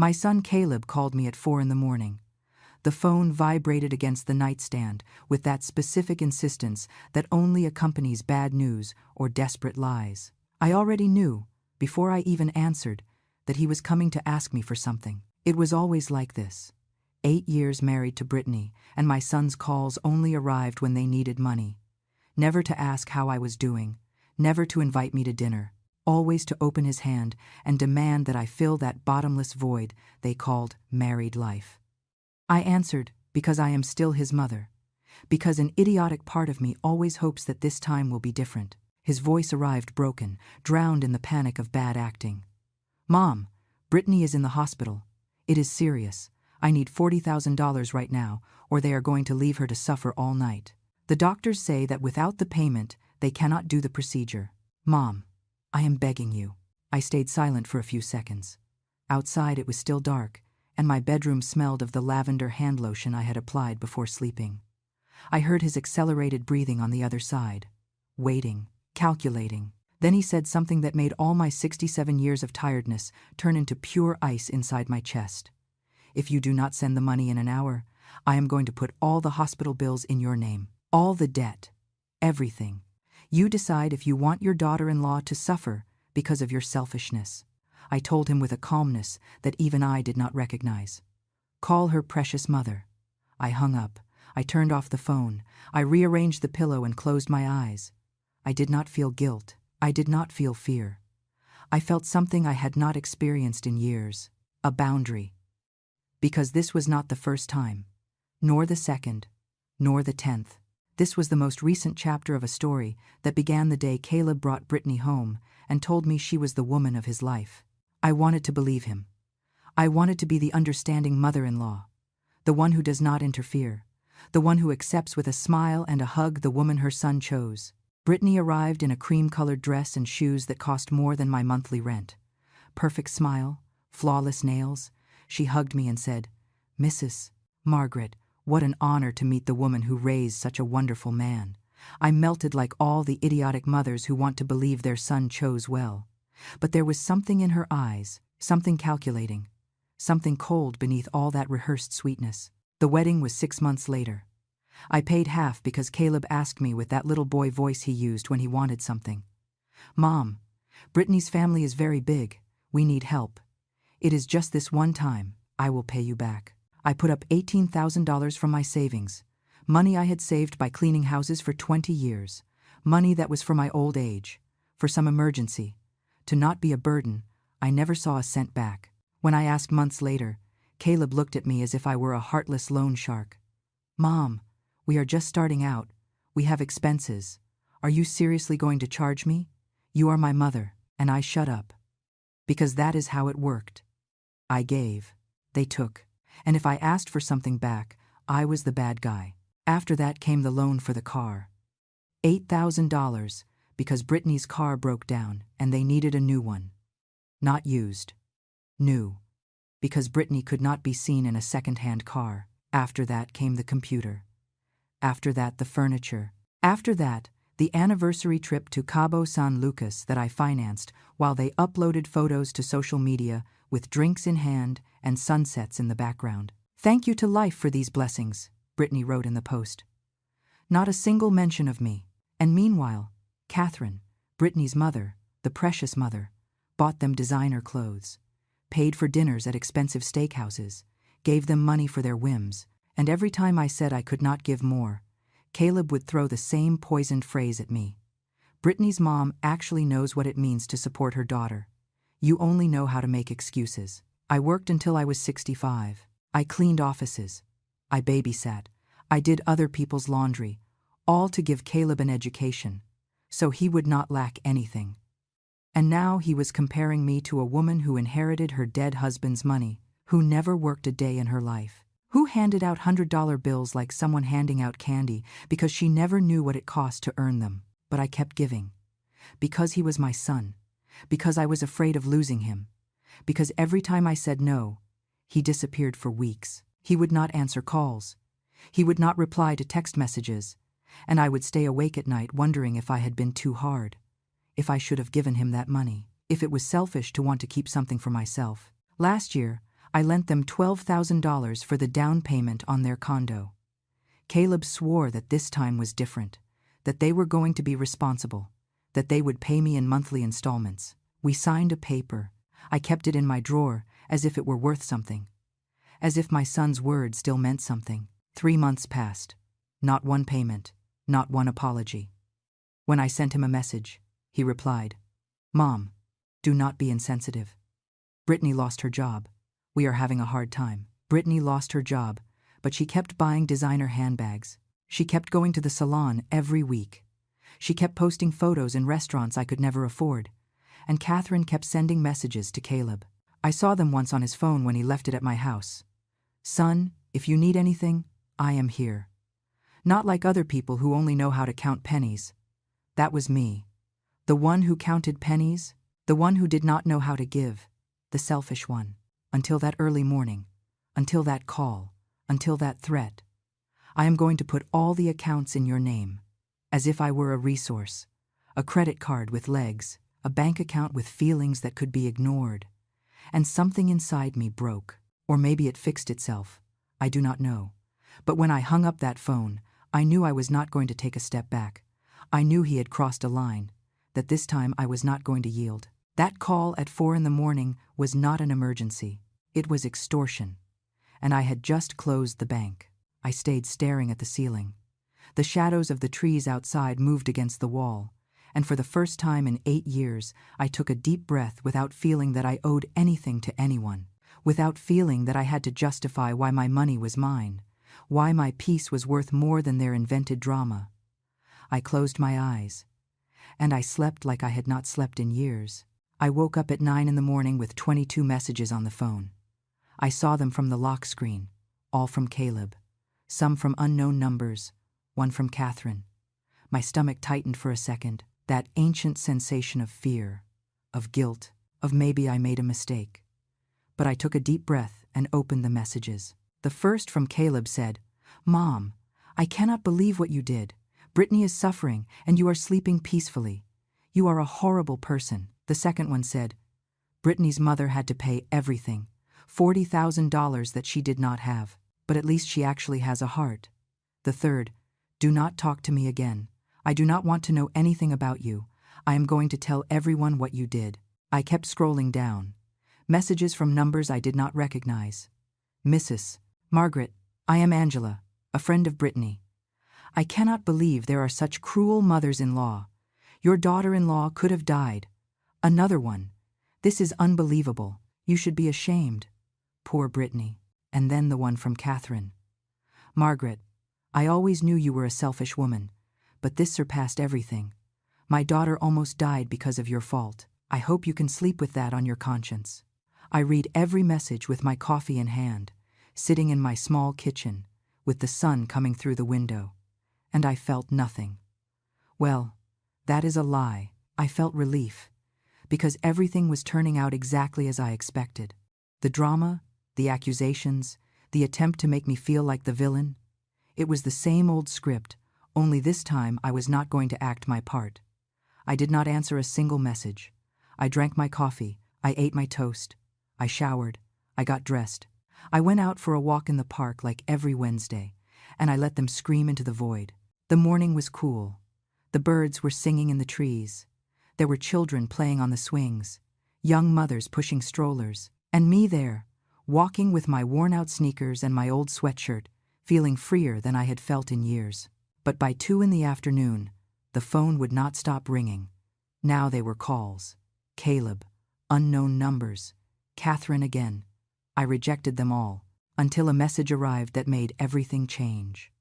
My son Caleb called me at 4 in the morning. The phone vibrated against the nightstand with that specific insistence that only accompanies bad news or desperate lies. I already knew, before I even answered, that he was coming to ask me for something. It was always like this. 8 years married to Brittany, and my son's calls only arrived when they needed money. Never to ask how I was doing, never to invite me to dinner, always to open his hand and demand that I fill that bottomless void they called married life. I answered because I am still his mother, because an idiotic part of me always hopes that this time will be different. His voice arrived broken, drowned in the panic of bad acting. "Mom, Brittany is in the hospital. It is serious. I need $40,000 right now, or they are going to leave her to suffer all night. The doctors say that without the payment, they cannot do the procedure. Mom, I am begging you." I stayed silent for a few seconds. Outside it was still dark, and my bedroom smelled of the lavender hand lotion I had applied before sleeping. I heard his accelerated breathing on the other side. Waiting, calculating. Then he said something that made all my 67 years of tiredness turn into pure ice inside my chest. "If you do not send the money in an hour, I am going to put all the hospital bills in your name. All the debt. Everything. You decide if you want your daughter-in-law to suffer because of your selfishness." I told him with a calmness that even I did not recognize. "Call her precious mother." I hung up. I turned off the phone. I rearranged the pillow and closed my eyes. I did not feel guilt. I did not feel fear. I felt something I had not experienced in years. A boundary. Because this was not the first time, nor the second, nor the 10th. This was the most recent chapter of a story that began the day Caleb brought Brittany home and told me she was the woman of his life. I wanted to believe him. I wanted to be the understanding mother-in-law, the one who does not interfere, the one who accepts with a smile and a hug the woman her son chose. Brittany arrived in a cream-colored dress and shoes that cost more than my monthly rent. Perfect smile, flawless nails. She hugged me and said, "Mrs. Margaret, what an honor to meet the woman who raised such a wonderful man." I melted like all the idiotic mothers who want to believe their son chose well. But there was something in her eyes, something calculating, something cold beneath all that rehearsed sweetness. The wedding was 6 months later. I paid half because Caleb asked me with that little boy voice he used when he wanted something. "Mom, Brittany's family is very big. We need help. It is just this one time. I will pay you back." I put up $18,000 from my savings, money I had saved by cleaning houses for 20 years, money that was for my old age, for some emergency. To not be a burden, I never saw a cent back. When I asked months later, Caleb looked at me as if I were a heartless loan shark. "Mom, we are just starting out. We have expenses. Are you seriously going to charge me? You are my mother." And I shut up. Because that is how it worked. I gave. They took. And if I asked for something back, I was the bad guy. After that came the loan for the car. $8,000 because Brittany's car broke down and they needed a new one. Not used. New. Because Brittany could not be seen in a second-hand car. After that came the computer. After that, the furniture. After that, the anniversary trip to Cabo San Lucas that I financed while they uploaded photos to social media with drinks in hand and sunsets in the background. "Thank you to life for these blessings," Brittany wrote in the post. Not a single mention of me. And meanwhile, Catherine, Brittany's mother, the precious mother, bought them designer clothes, paid for dinners at expensive steakhouses, gave them money for their whims, and every time I said I could not give more, Caleb would throw the same poisoned phrase at me. "Brittany's mom actually knows what it means to support her daughter. You only know how to make excuses." I worked until I was 65. I cleaned offices. I babysat. I did other people's laundry, all to give Caleb an education, so he would not lack anything. And now he was comparing me to a woman who inherited her dead husband's money, who never worked a day in her life, who handed out $100 bills like someone handing out candy because she never knew what it cost to earn them. But I kept giving. Because he was my son. Because I was afraid of losing him. Because every time I said no, he disappeared for weeks. He would not answer calls. He would not reply to text messages. And I would stay awake at night wondering if I had been too hard. If I should have given him that money. If it was selfish to want to keep something for myself. Last year, I lent them $12,000 for the down payment on their condo. Caleb swore that this time was different, that they were going to be responsible, that they would pay me in monthly installments. We signed a paper. I kept it in my drawer as if it were worth something, as if my son's word still meant something. 3 months passed. Not one payment, not one apology. When I sent him a message, he replied, "Mom, do not be insensitive. Brittany lost her job. We are having a hard time." Brittany lost her job, but she kept buying designer handbags. She kept going to the salon every week. She kept posting photos in restaurants I could never afford. And Catherine kept sending messages to Caleb. I saw them once on his phone when he left it at my house. "Son, if you need anything, I am here." Not like other people who only know how to count pennies. That was me. The one who counted pennies, the one who did not know how to give, the selfish one. Until that early morning, until that call, until that threat. "I am going to put all the accounts in your name," as if I were a resource, a credit card with legs, a bank account with feelings that could be ignored. And something inside me broke, or maybe it fixed itself. I do not know. But when I hung up that phone, I knew I was not going to take a step back. I knew he had crossed a line, that this time I was not going to yield. That call at 4 in the morning was not an emergency. It was extortion. And I had just closed the bank. I stayed staring at the ceiling. The shadows of the trees outside moved against the wall, and for the first time in 8 years, I took a deep breath without feeling that I owed anything to anyone, without feeling that I had to justify why my money was mine, why my peace was worth more than their invented drama. I closed my eyes, and I slept like I had not slept in years. I woke up at 9 in the morning with 22 messages on the phone. I saw them from the lock screen, all from Caleb, some from unknown numbers, one from Catherine. My stomach tightened for a second, that ancient sensation of fear, of guilt, of maybe I made a mistake. But I took a deep breath and opened the messages. The first from Caleb said, "Mom, I cannot believe what you did. Brittany is suffering and you are sleeping peacefully. You are a horrible person." The second one said, "Brittany's mother had to pay everything, $40,000 that she did not have, but at least she actually has a heart." The third, "Do not talk to me again. I do not want to know anything about you. I am going to tell everyone what you did." I kept scrolling down. Messages from numbers I did not recognize. "Mrs. Margaret, I am Angela, a friend of Brittany. I cannot believe there are such cruel mothers-in-law. Your daughter-in-law could have died. Another one. This is unbelievable. You should be ashamed. Poor Brittany." And then the one from Catherine. "Margaret, I always knew you were a selfish woman, but this surpassed everything. My daughter almost died because of your fault. I hope you can sleep with that on your conscience." I read every message with my coffee in hand, sitting in my small kitchen, with the sun coming through the window. And I felt nothing. Well, that is a lie. I felt relief, because everything was turning out exactly as I expected. The drama, the accusations, the attempt to make me feel like the villain. It was the same old script, only this time I was not going to act my part. I did not answer a single message. I drank my coffee, I ate my toast, I showered, I got dressed. I went out for a walk in the park like every Wednesday, and I let them scream into the void. The morning was cool. The birds were singing in the trees. There were children playing on the swings, young mothers pushing strollers, and me there, walking with my worn-out sneakers and my old sweatshirt, feeling freer than I had felt in years. But by 2 in the afternoon, the phone would not stop ringing. Now they were calls. Caleb, unknown numbers, Catherine again. I rejected them all, until a message arrived that made everything change.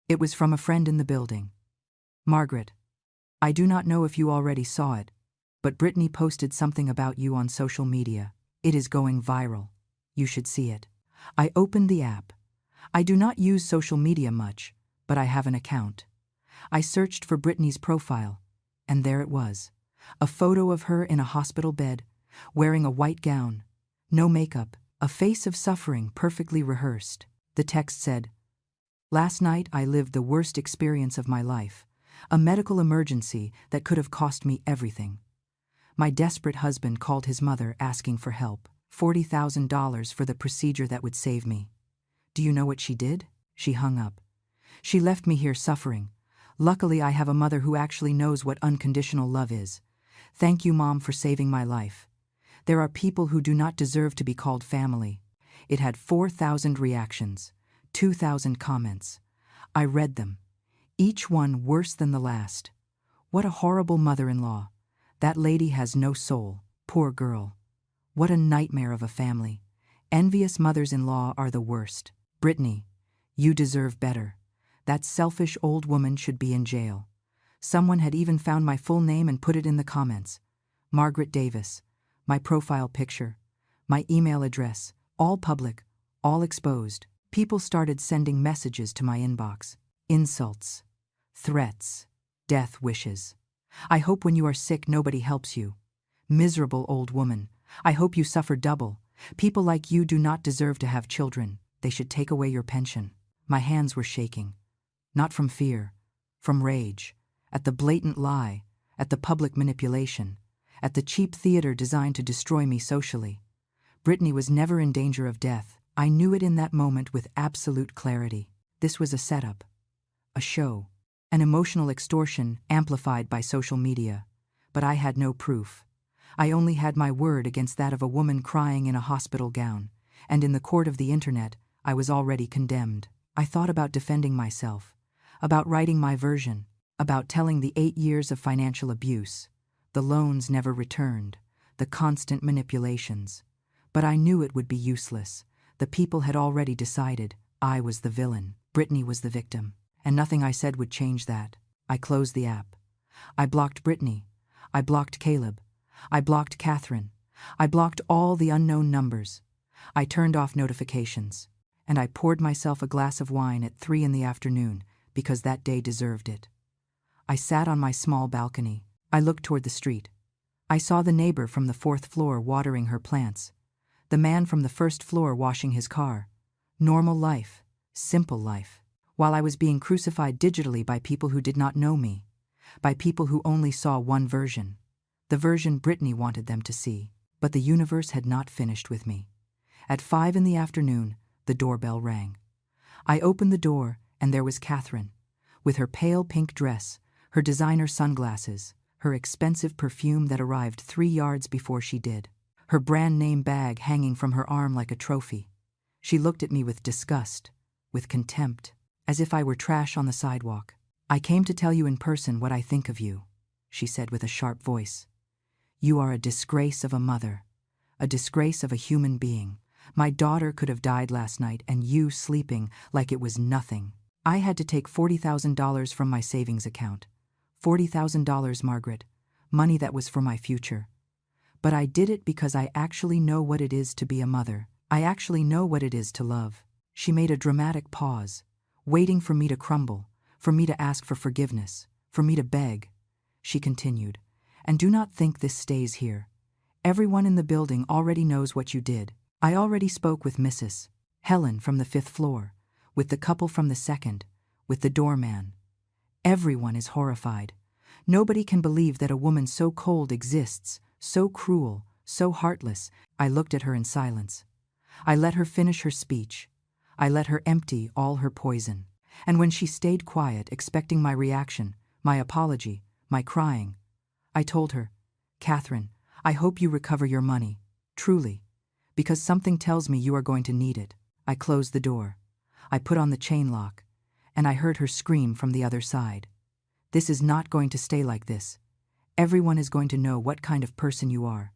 It was from a friend in the building. "Margaret, I do not know if you already saw it, but Brittany posted something about you on social media. It is going viral. You should see it." I opened the app. I do not use social media much, but I have an account. I searched for Brittany's profile, and there it was. A photo of her in a hospital bed, wearing a white gown, no makeup, a face of suffering perfectly rehearsed. The text said, "Last night I lived the worst experience of my life, a medical emergency that could have cost me everything. My desperate husband called his mother asking for help. $40,000 for the procedure that would save me. Do you know what she did? She hung up. She left me here suffering. Luckily, I have a mother who actually knows what unconditional love is. Thank you, Mom, for saving my life. There are people who do not deserve to be called family. It had 4,000 reactions, 2,000 comments. I read them, each one worse than the last. What a horrible mother-in-law. That lady has no soul. Poor girl. What a nightmare of a family. Envious mothers-in-law are the worst. Brittany, you deserve better. That selfish old woman should be in jail. Someone had even found my full name and put it in the comments. Margaret Davis, my profile picture, my email address, all public, all exposed. People started sending messages to my inbox. Insults, threats, death wishes. I hope when you are sick nobody helps you. Miserable old woman, I hope you suffer double. People like you do not deserve to have children. They should take away your pension. My hands were shaking. Not from fear, from rage, at the blatant lie, at the public manipulation, at the cheap theater designed to destroy me socially. Brittany was never in danger of death. I knew it in that moment with absolute clarity. This was a setup, a show, an emotional extortion amplified by social media. But I had no proof. I only had my word against that of a woman crying in a hospital gown, and in the court of the internet, I was already condemned. I thought about defending myself, about writing my version, about telling the 8 years of financial abuse, the loans never returned, the constant manipulations. But I knew it would be useless. The people had already decided I was the villain, Brittany was the victim, and nothing I said would change that. I closed the app. I blocked Brittany. I blocked Caleb. I blocked Catherine. I blocked all the unknown numbers. I turned off notifications. And I poured myself a glass of wine at 3 in the afternoon because that day deserved it. I sat on my small balcony. I looked toward the street. I saw the neighbor from the 4th floor watering her plants, the man from the 1st floor washing his car. Normal life, simple life, while I was being crucified digitally by people who did not know me, by people who only saw one version, the version Brittany wanted them to see. But the universe had not finished with me. At 5 in the afternoon, the doorbell rang. I opened the door, and there was Catherine, with her pale pink dress, her designer sunglasses, her expensive perfume that arrived 3 yards before she did, her brand-name bag hanging from her arm like a trophy. She looked at me with disgust, with contempt, as if I were trash on the sidewalk. "I came to tell you in person what I think of you," she said with a sharp voice. "You are a disgrace of a mother, a disgrace of a human being. My daughter could have died last night and you sleeping like it was nothing. I had to take $40,000 from my savings account. $40,000, Margaret, money that was for my future. But I did it because I actually know what it is to be a mother. I actually know what it is to love." She made a dramatic pause, waiting for me to crumble, for me to ask for forgiveness, for me to beg. She continued, "And do not think this stays here. Everyone in the building already knows what you did. I already spoke with Mrs. Helen from the 5th floor, with the couple from the 2nd, with the doorman. Everyone is horrified. Nobody can believe that a woman so cold exists, so cruel, so heartless." I looked at her in silence. I let her finish her speech. I let her empty all her poison. And when she stayed quiet, expecting my reaction, my apology, my crying, I told her, "Catherine, I hope you recover your money, truly, because something tells me you are going to need it." I closed the door. I put on the chain lock, and I heard her scream from the other side. "This is not going to stay like this. Everyone is going to know what kind of person you are.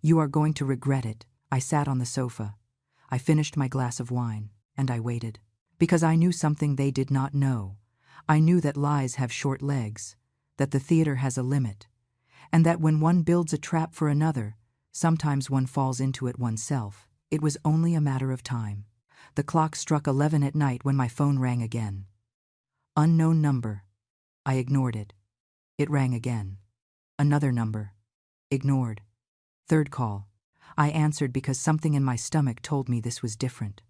You are going to regret it." I sat on the sofa. I finished my glass of wine, and I waited. Because I knew something they did not know. I knew that lies have short legs, that the theater has a limit, and that when one builds a trap for another, sometimes one falls into it oneself. It was only a matter of time. The clock struck 11 at night when my phone rang again. Unknown number. I ignored it. It rang again. Another number. Ignored. Third call. I answered because something in my stomach told me this was different.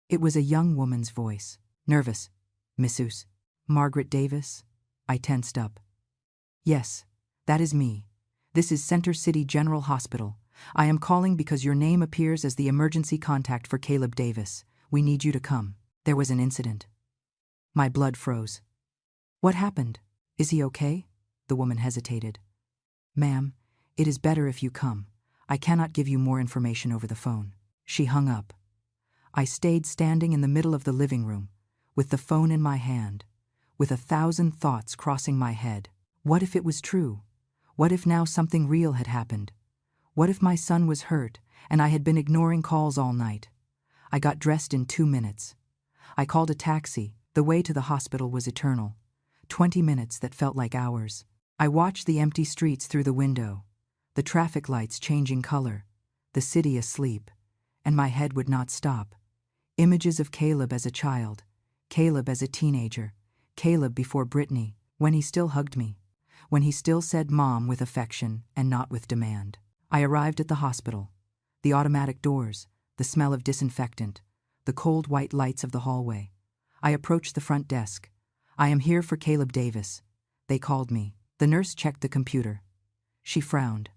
It was a young woman's voice. "Nervous, Mrs. Margaret Davis?" I tensed up. "Yes, that is me. This is Center City General Hospital. I am calling because your name appears as the emergency contact for Caleb Davis. We need you to come. There was an incident. My blood froze. What happened? Is he okay? The woman hesitated. Ma'am, it is better if you come. I cannot give you more information over the phone. She hung up. I stayed standing in the middle of the living room, with the phone in my hand, with 1,000 thoughts crossing my head. What if it was true? What if now something real had happened? What if my son was hurt and I had been ignoring calls all night? I got dressed in 2 minutes. I called a taxi. The way to the hospital was eternal. 20 minutes that felt like hours. I watched the empty streets through the window, the traffic lights changing color, the city asleep, and my head would not stop. Images of Caleb as a child, Caleb as a teenager, Caleb before Brittany, when he still hugged me, when he still said Mom with affection and not with demand. I arrived at the hospital. The automatic doors, the smell of disinfectant, the cold white lights of the hallway. I approached the front desk. I am here for Caleb Davis. They called me. The nurse checked the computer. She frowned.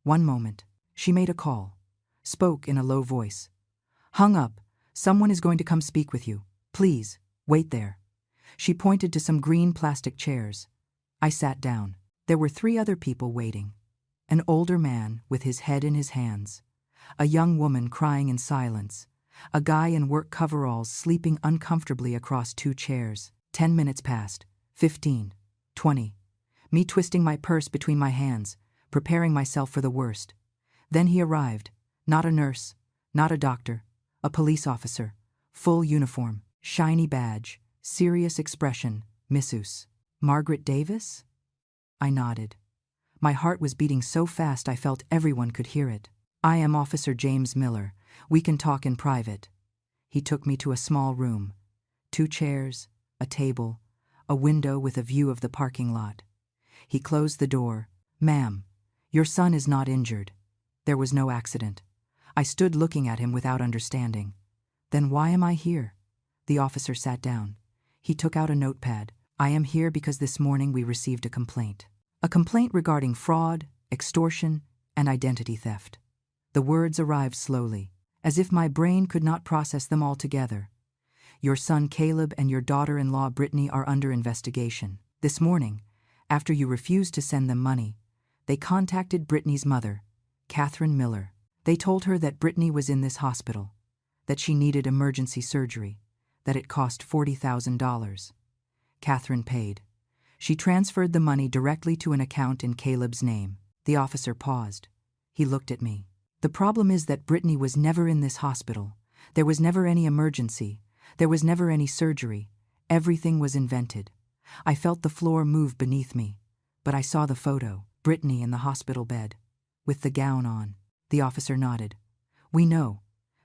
One moment. She made a call. Spoke in a low voice. Hung up. Someone is going to come speak with you. Please, wait there. She pointed to some green plastic chairs. I sat down. There were 3 other people waiting. An older man with his head in his hands. A young woman crying in silence. A guy in work coveralls sleeping uncomfortably across 2 chairs. 10 minutes passed. 15. 20. Me twisting my purse between my hands, preparing myself for the worst. Then he arrived. Not a nurse, not a doctor, a police officer. Full uniform, shiny badge, serious expression, Missus. Margaret Davis? I nodded. My heart was beating so fast I felt everyone could hear it. I am Officer James Miller. We can talk in private. He took me to a small room. 2 chairs, a table, a window with a view of the parking lot. He closed the door. Ma'am, your son is not injured. There was no accident. I stood looking at him without understanding. Then why am I here? The officer sat down. He took out a notepad. I am here because this morning we received a complaint. A complaint regarding fraud, extortion, and identity theft. The words arrived slowly, as if my brain could not process them all together. Your son Caleb and your daughter-in-law Brittany are under investigation. This morning, after you refused to send them money, they contacted Brittany's mother, Catherine Miller. They told her that Brittany was in this hospital, that she needed emergency surgery, that it cost $40,000. Catherine paid. She transferred the money directly to an account in Caleb's name. The officer paused. He looked at me. The problem is that Brittany was never in this hospital. There was never any emergency. There was never any surgery. Everything was invented. I felt the floor move beneath me, but I saw the photo, Brittany in the hospital bed, with the gown on. The officer nodded. We know.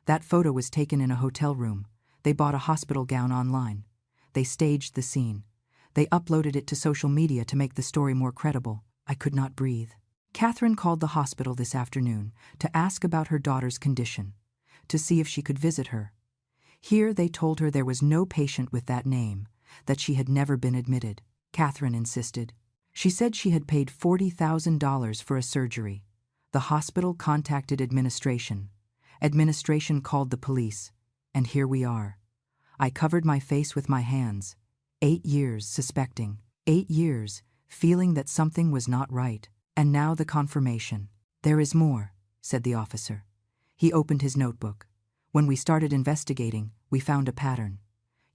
That photo was taken in a hotel room. They bought a hospital gown online. They staged the scene. They uploaded it to social media to make the story more credible. I could not breathe. Catherine called the hospital this afternoon to ask about her daughter's condition, to see if she could visit her. Here they told her there was no patient with that name, that she had never been admitted. Catherine insisted. She said she had paid $40,000 for a surgery. The hospital contacted administration. Administration called the police. And here we are. I covered my face with my hands. 8 years suspecting. 8 years feeling that something was not right. And now the confirmation. There is more, said the officer. He opened his notebook. When we started investigating, we found a pattern.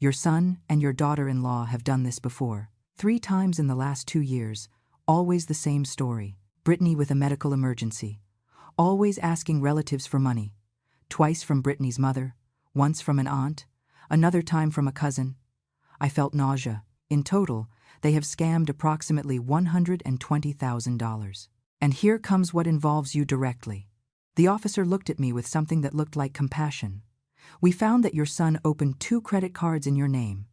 Your son and your daughter-in-law have done this before. 3 times in the last 2 years, always the same story. Brittany with a medical emergency. Always asking relatives for money. Twice from Brittany's mother, once from an aunt, another time from a cousin. I felt nausea. In total, they have scammed approximately $120,000. And here comes what involves you directly. The officer looked at me with something that looked like compassion. We found that your son opened 2 credit cards in your name,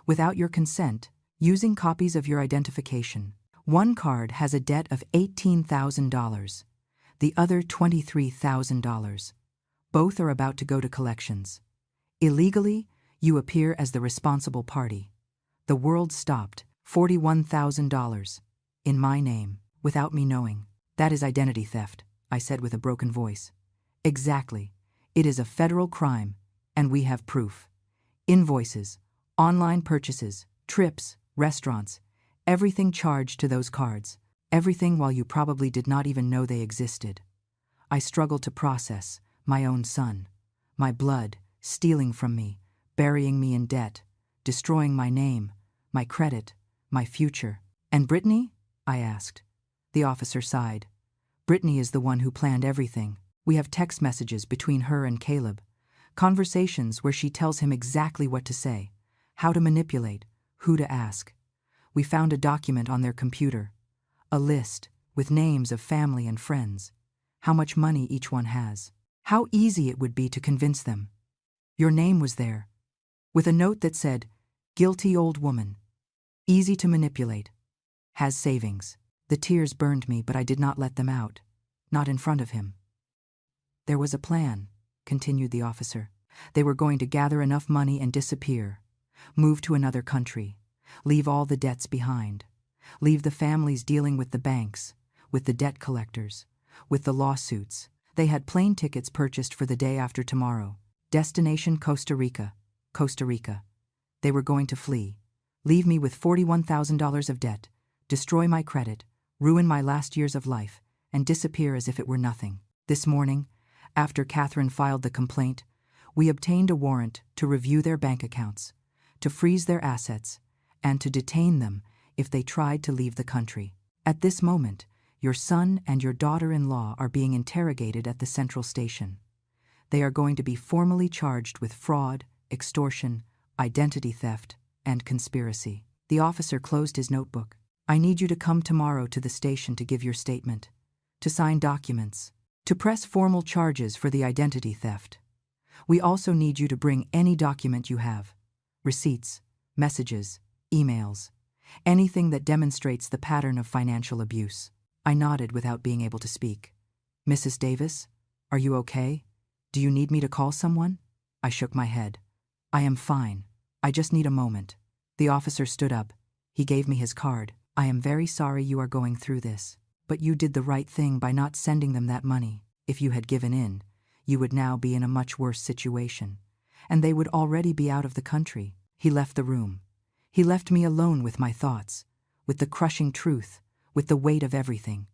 without your consent, using copies of your identification. One card has a debt of $18,000, the other $23,000. Both are about to go to collections. Illegally, you appear as the responsible party. The world stopped. $41,000. In my name, without me knowing. That is identity theft. I said with a broken voice. Exactly. It is a federal crime, and we have proof. Invoices, online purchases, trips, restaurants, everything charged to those cards. Everything while you probably did not even know they existed. I struggled to process my own son, my blood, stealing from me, burying me in debt, destroying my name, my credit, my future. And Brittany? I asked. The officer sighed. Brittany is the one who planned everything. We have text messages between her and Caleb, conversations where she tells him exactly what to say, how to manipulate, who to ask. We found a document on their computer, a list with names of family and friends, how much money each one has, how easy it would be to convince them. Your name was there, with a note that said, "Guilty old woman, easy to manipulate, has savings." The tears burned me, but I did not let them out, not in front of him. There was a plan, continued the officer. They were going to gather enough money and disappear, move to another country, leave all the debts behind, leave the families dealing with the banks, with the debt collectors, with the lawsuits. They had plane tickets purchased for the day after tomorrow. Destination Costa Rica, Costa Rica. They were going to flee, leave me with $41,000 of debt, destroy my credit, ruin my last years of life, and disappear as if it were nothing. This morning, after Catherine filed the complaint, we obtained a warrant to review their bank accounts, to freeze their assets, and to detain them if they tried to leave the country. At this moment, your son and your daughter-in-law are being interrogated at the central station. They are going to be formally charged with fraud, extortion, identity theft, and conspiracy. The officer closed his notebook. I need you to come tomorrow to the station to give your statement, to sign documents, to press formal charges for the identity theft. We also need you to bring any document you have, receipts, messages, emails, anything that demonstrates the pattern of financial abuse. I nodded without being able to speak. Mrs. Davis, are you okay? Do you need me to call someone? I shook my head. I am fine. I just need a moment. The officer stood up. He gave me his card. I am very sorry you are going through this, but you did the right thing by not sending them that money. If you had given in, you would now be in a much worse situation, and they would already be out of the country. He left the room. He left me alone with my thoughts, with the crushing truth, with the weight of everything.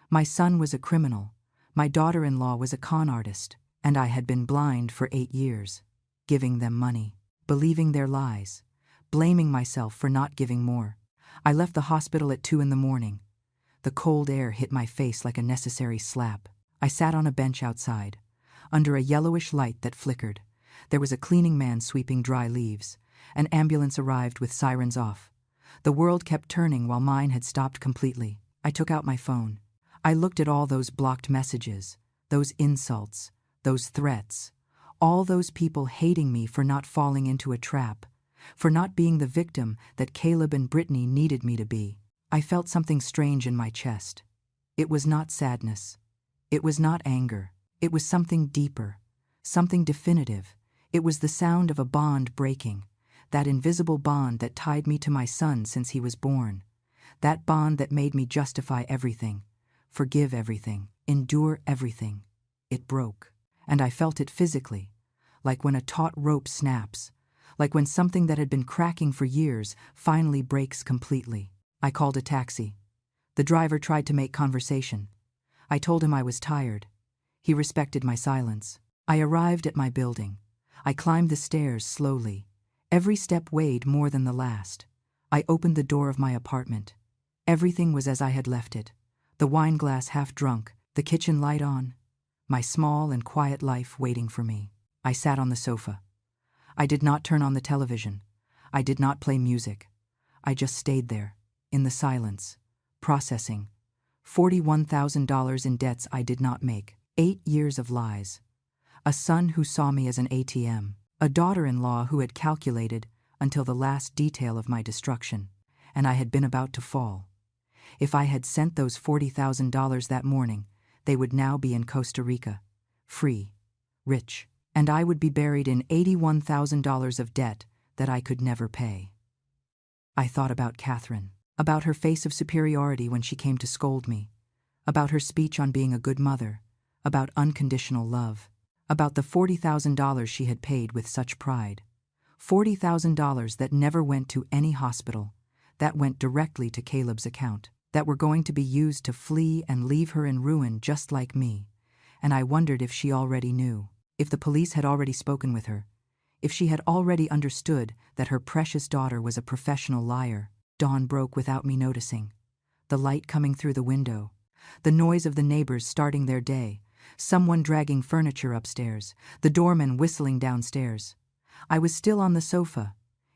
My son was a criminal. My daughter-in-law was a con artist, and I had been blind for 8 years, giving them money, believing their lies, blaming myself for not giving more. I left the hospital at 2 a.m. The cold air hit my face like a necessary slap. I sat on a bench outside, under a yellowish light that flickered. There was a cleaning man sweeping dry leaves. An ambulance arrived with sirens off. The world kept turning while mine had stopped completely. I took out my phone. I looked at all those blocked messages, those insults, those threats, all those people hating me for not falling into a trap, for not being the victim that Caleb and Brittany needed me to be. I felt something strange in my chest. It was not sadness. It was not anger. It was something deeper, something definitive. It was the sound of a bond breaking, that invisible bond that tied me to my son since he was born, that bond that made me justify everything, forgive everything, endure everything. It broke, and I felt it physically, like when a taut rope snaps, like when something that had been cracking for years finally breaks completely. I called a taxi. The driver tried to make conversation. I told him I was tired. He respected my silence. I arrived at my building. I climbed the stairs slowly. Every step weighed more than the last. I opened the door of my apartment. Everything was as I had left it. The wine glass half drunk, the kitchen light on. My small and quiet life waiting for me. I sat on the sofa. I did not turn on the television. I did not play music. I just stayed there, in the silence, processing. $41,000 in debts I did not make. 8 years of lies. A son who saw me as an ATM. A daughter-in-law who had calculated until the last detail of my destruction, and I had been about to fall. If I had sent those $40,000 that morning, they would now be in Costa Rica, free, rich, and I would be buried in $81,000 of debt that I could never pay. I thought about Catherine, about her face of superiority when she came to scold me, about her speech on being a good mother, about unconditional love, about the $40,000 she had paid with such pride. $40,000 that never went to any hospital, that went directly to Caleb's account, that were going to be used to flee and leave her in ruin just like me. And I wondered if she already knew, if the police had already spoken with her, if she had already understood that her precious daughter was a professional liar. Dawn broke without me noticing. The light coming through the window, the noise of the neighbors starting their day, someone dragging furniture upstairs, the doorman whistling downstairs. I was still on the sofa,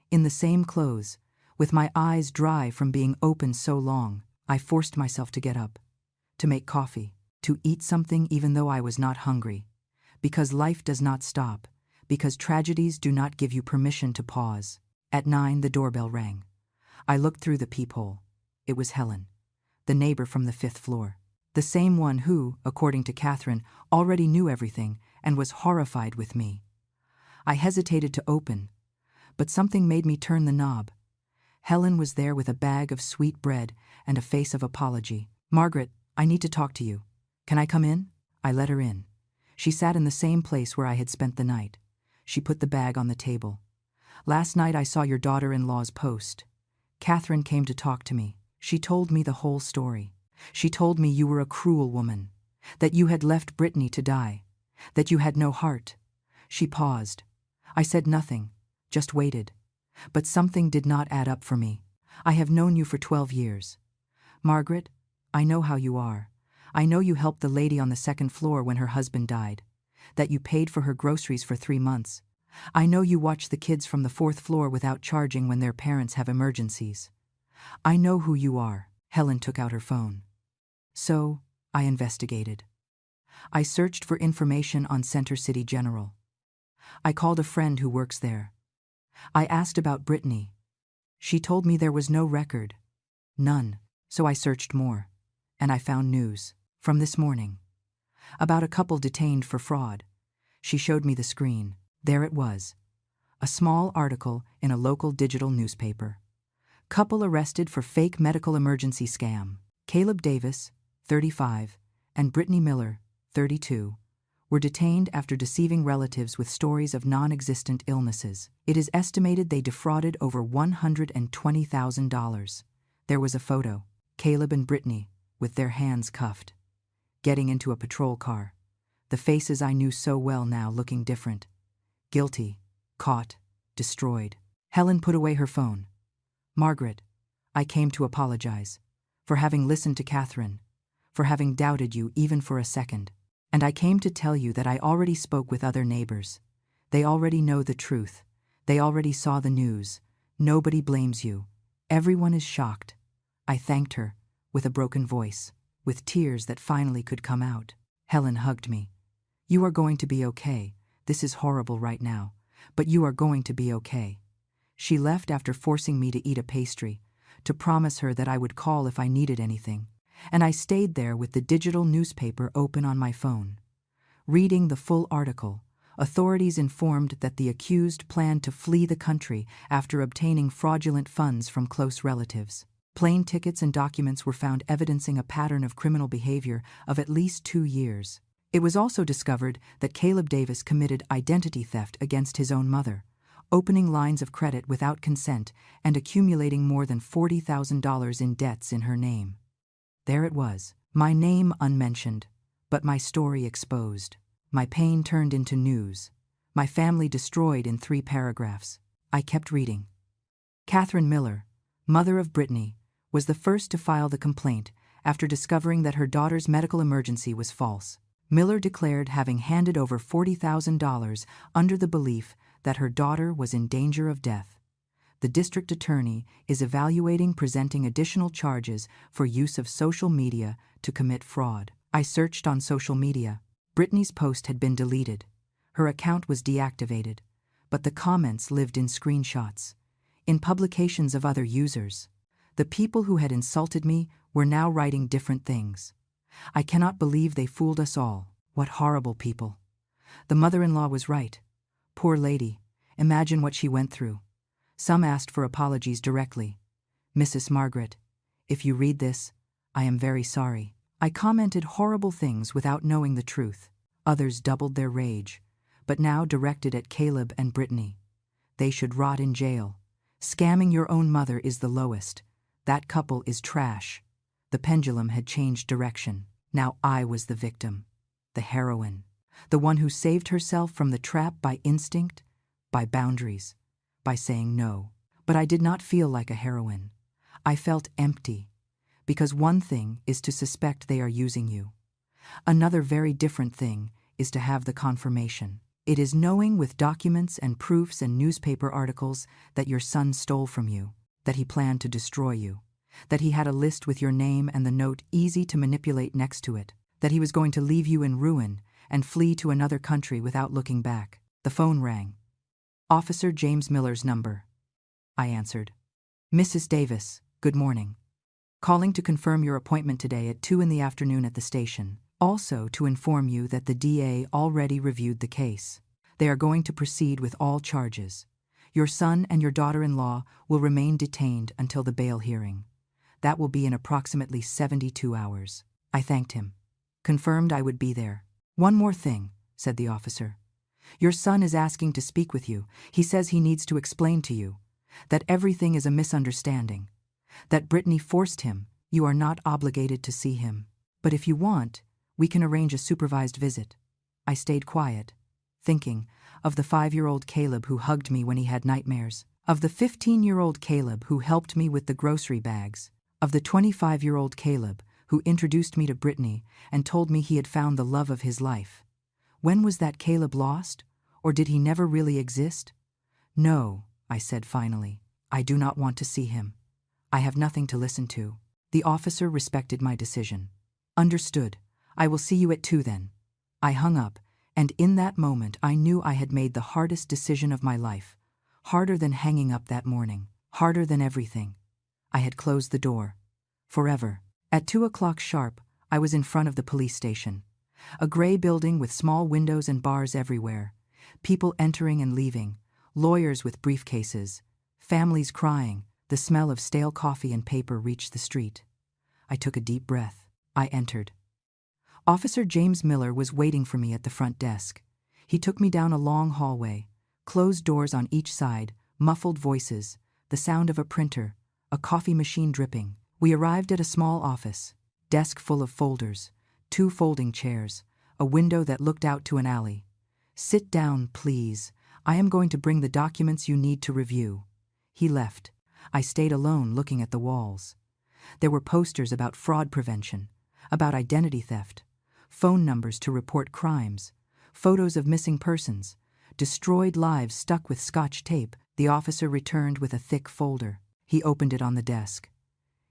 in the same clothes, with my eyes dry from being open so long. I forced myself to get up, to make coffee, to eat something even though I was not hungry. Because life does not stop, because tragedies do not give you permission to pause. At 9, the doorbell rang. I looked through the peephole. It was Helen, the neighbor from the 5th floor. The same one who, according to Catherine, already knew everything and was horrified with me. I hesitated to open, but something made me turn the knob. Helen was there with a bag of sweet bread and a face of apology. "Margaret, I need to talk to you. Can I come in?" I let her in. She sat in the same place where I had spent the night. She put the bag on the table. "Last night I saw your daughter-in-law's post. Catherine came to talk to me. She told me the whole story. She told me you were a cruel woman, that you had left Brittany to die, that you had no heart." She paused. I said nothing, just waited. But something did not add up for me. "I have known you for 12 years. Margaret, I know how you are. I know you helped the lady on the 2nd floor when her husband died, that you paid for her groceries for 3 months. I know you watch the kids from the 4th floor without charging when their parents have emergencies. I know who you are." Helen took out her phone. So, I investigated. I searched for information on Center City General. I called a friend who works there. I asked about Brittany. She told me there was no record. None. So I searched more. And I found news. From this morning. About a couple detained for fraud. She showed me the screen. There it was. A small article in a local digital newspaper. Couple arrested for fake medical emergency scam. Caleb Davis, 35, and Brittany Miller, 32, were detained after deceiving relatives with stories of non-existent illnesses. It is estimated they defrauded over $120,000. There was a photo. Caleb and Brittany, with their hands cuffed, getting into a patrol car. The faces I knew so well now looking different. Guilty, caught, destroyed. Helen put away her phone. "Margaret, I came to apologize for having listened to Catherine, for having doubted you even for a second. And I came to tell you that I already spoke with other neighbors. They already know the truth. They already saw the news. Nobody blames you. Everyone is shocked." I thanked her, with a broken voice, with tears that finally could come out. Helen hugged me. "You are going to be okay. This is horrible right now, but you are going to be okay." She left after forcing me to eat a pastry, to promise her that I would call if I needed anything, and I stayed there with the digital newspaper open on my phone. Reading the full article, authorities informed that the accused planned to flee the country after obtaining fraudulent funds from close relatives. Plane tickets and documents were found evidencing a pattern of criminal behavior of at least 2 years. It was also discovered that Caleb Davis committed identity theft against his own mother, opening lines of credit without consent and accumulating more than $40,000 in debts in her name. There it was, my name unmentioned, but my story exposed. My pain turned into news. My family destroyed in 3 paragraphs. I kept reading. Catherine Miller, mother of Brittany, was the first to file the complaint after discovering that her daughter's medical emergency was false. Miller declared having handed over $40,000 under the belief that her daughter was in danger of death. The district attorney is evaluating presenting additional charges for use of social media to commit fraud. I searched on social media. Brittany's post had been deleted. Her account was deactivated, but the comments lived in screenshots, in publications of other users. The people who had insulted me were now writing different things. I cannot believe they fooled us all. What horrible people. The mother-in-law was right. Poor lady, imagine what she went through. Some asked for apologies directly. "Mrs. Margaret, if you read this, I am very sorry. I commented horrible things without knowing the truth. Others doubled their rage, but now directed at Caleb and Brittany. They should rot in jail. Scamming your own mother is the lowest. That couple is trash. The pendulum had changed direction. Now I was the victim, the heroine, the one who saved herself from the trap by instinct, by boundaries, by saying no. But I did not feel like a heroine. I felt empty, because one thing is to suspect they are using you. Another very different thing is to have the confirmation. It is knowing with documents and proofs and newspaper articles that your son stole from you, that he planned to destroy you, that he had a list with your name and the note easy to manipulate next to it, that he was going to leave you in ruin and flee to another country without looking back. The phone rang. Officer James Miller's number. I answered. Mrs. Davis, good morning. Calling to confirm your appointment today at 2 in the afternoon at the station. Also to inform you that the DA already reviewed the case. They are going to proceed with all charges. Your son and your daughter-in-law will remain detained until the bail hearing. That will be in approximately 72 hours. I thanked him. Confirmed I would be there. One more thing, said the officer. Your son is asking to speak with you. He says he needs to explain to you that everything is a misunderstanding, that Brittany forced him. You are not obligated to see him. But if you want, we can arrange a supervised visit. I stayed quiet, thinking of the 5-year-old Caleb who hugged me when he had nightmares, of the 15-year-old Caleb who helped me with the grocery bags, of the 25-year-old Caleb who introduced me to Brittany and told me he had found the love of his life. When was that Caleb lost? Or did he never really exist? No, I said finally. I do not want to see him. I have nothing to listen to. The officer respected my decision. Understood. I will see you at 2 then. I hung up, and in that moment I knew I had made the hardest decision of my life. Harder than hanging up that morning. Harder than everything. I had closed the door. Forever. At 2 o'clock sharp, I was in front of the police station. A gray building with small windows and bars everywhere. People entering and leaving. Lawyers with briefcases. Families crying. The smell of stale coffee and paper reached the street. I took a deep breath. I entered. Officer James Miller was waiting for me at the front desk. He took me down a long hallway, closed doors on each side, muffled voices, the sound of a printer, a coffee machine dripping. We arrived at a small office, desk full of folders, 2 folding chairs, a window that looked out to an alley. Sit down, please. I am going to bring the documents you need to review. He left. I stayed alone looking at the walls. There were posters about fraud prevention, about identity theft, phone numbers to report crimes, photos of missing persons, destroyed lives stuck with Scotch tape. The officer returned with a thick folder. He opened it on the desk.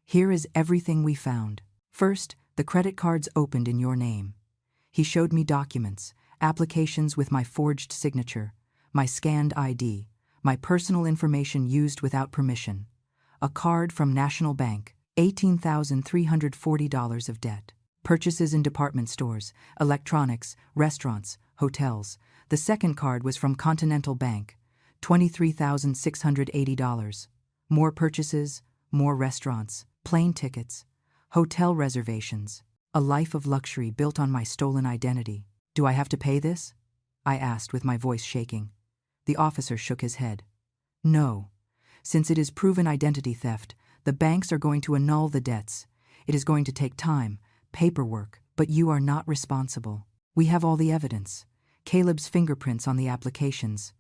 Here is everything we found. First, the credit cards opened in your name. He showed me documents, applications with my forged signature, my scanned ID, my personal information used without permission, a card from National Bank, $18,340 of debt. Purchases in department stores, electronics, restaurants, hotels. The second card was from Continental Bank, $23,680. More purchases, more restaurants, plane tickets, hotel reservations. A life of luxury built on my stolen identity. Do I have to pay this? I asked with my voice shaking. The officer shook his head. No. Since it is proven identity theft, the banks are going to annul the debts. It is going to take time, paperwork, but you are not responsible. We have all the evidence. Caleb's fingerprints on the applications,